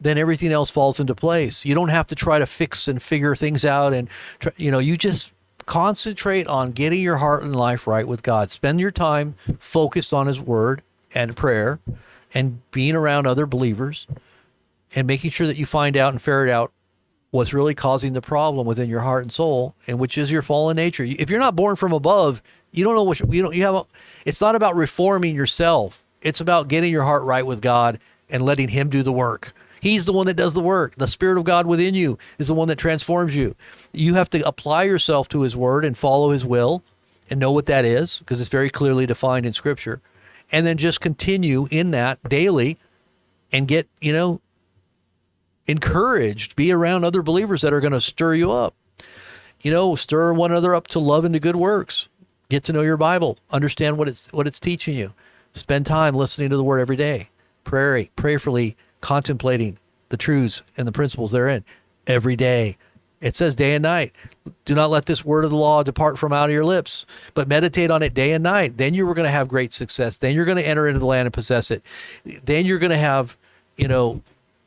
then everything else falls into place. You don't have to try to fix and figure things out, and you just concentrate on getting your heart and life right with God. Spend your time focused on his word and prayer and being around other believers and making sure that you find out and ferret out what's really causing the problem within your heart and soul, and which is your fallen nature. If you're not born from above, you don't know what it's not about reforming yourself. It's about getting your heart right with God and letting him do the work. He's the one that does the work. The Spirit of God within you is the one that transforms you. You have to apply yourself to his word and follow his will and know what that is, because it's very clearly defined in Scripture. And then just continue in that daily and get, encouraged. Be around other believers that are going to stir you up. Stir one another up to love and to good works. Get to know your Bible. Understand what it's teaching you. Spend time listening to the word every day. Prayerfully contemplating the truths and the principles therein every day. It says day and night. Do not let this word of the law depart from out of your lips, but meditate on it day and night. Then you're going to have great success. Then you're going to enter into the land and possess it. Then you're going to have,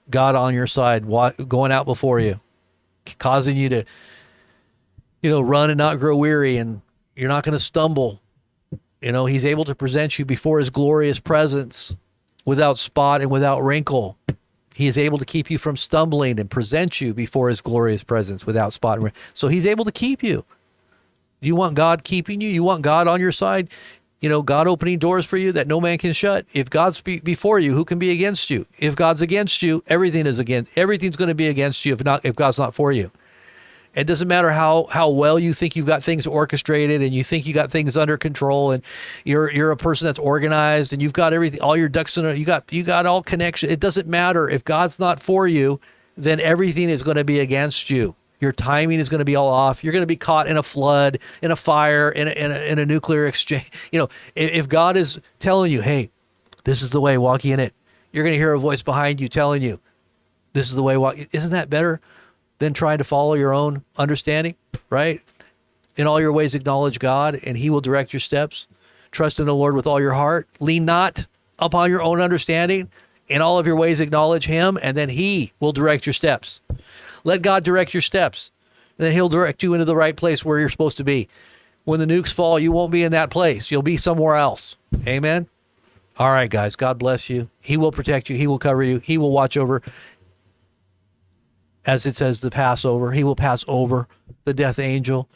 God on your side, going out before you, causing you to, run and not grow weary, and you're not going to stumble. He's able to present you before his glorious presence without spot and without wrinkle. He is able to keep you from stumbling and present you before his glorious presence without spot and wrinkle. So he's able to keep you. You want God keeping you? You want God on your side? God opening doors for you that no man can shut. If God's before you, who can be against you? If God's against you, everything's going to be against you if God's not for you. It doesn't matter how well you think you've got things orchestrated and you think you got things under control and you're a person that's organized and you've got everything, all your ducks in a, you got all connection. It doesn't matter. If God's not for you, then everything is going to be against you. Your timing is going to be all off. You're going to be caught in a flood, in a fire, in a nuclear exchange. If God is telling you, hey, this is the way, walk in it, you're going to hear a voice behind you telling you, this is the way, walk. Isn't that better than trying to follow your own understanding, right? In all your ways, acknowledge God, and he will direct your steps. Trust in the Lord with all your heart. Lean not upon your own understanding. In all of your ways, acknowledge him, and then he will direct your steps. Let God direct your steps. Then he'll direct you into the right place where you're supposed to be. When the nukes fall, you won't be in that place. You'll be somewhere else. Amen? All right, guys. God bless you. He will protect you. He will cover you. He will watch over. As it says, the Passover. He will pass over the death angel.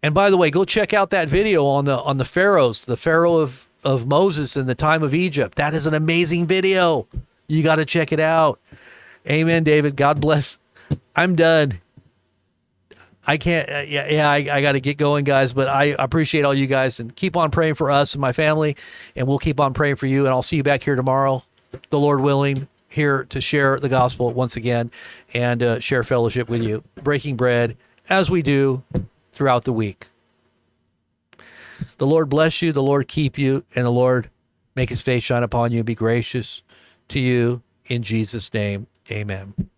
And by the way, go check out that video on the pharaohs, the Pharaoh of Moses in the time of Egypt. That is an amazing video. You got to check it out. Amen, David. God bless. I'm done. I can't. I got to get going, guys. But I appreciate all you guys, and keep on praying for us and my family, and we'll keep on praying for you. And I'll see you back here tomorrow, the Lord willing, here to share the gospel once again and share fellowship with you, breaking bread as we do throughout the week. The Lord bless you, the Lord keep you, and the Lord make his face shine upon you and be gracious to you in Jesus' name. Amen.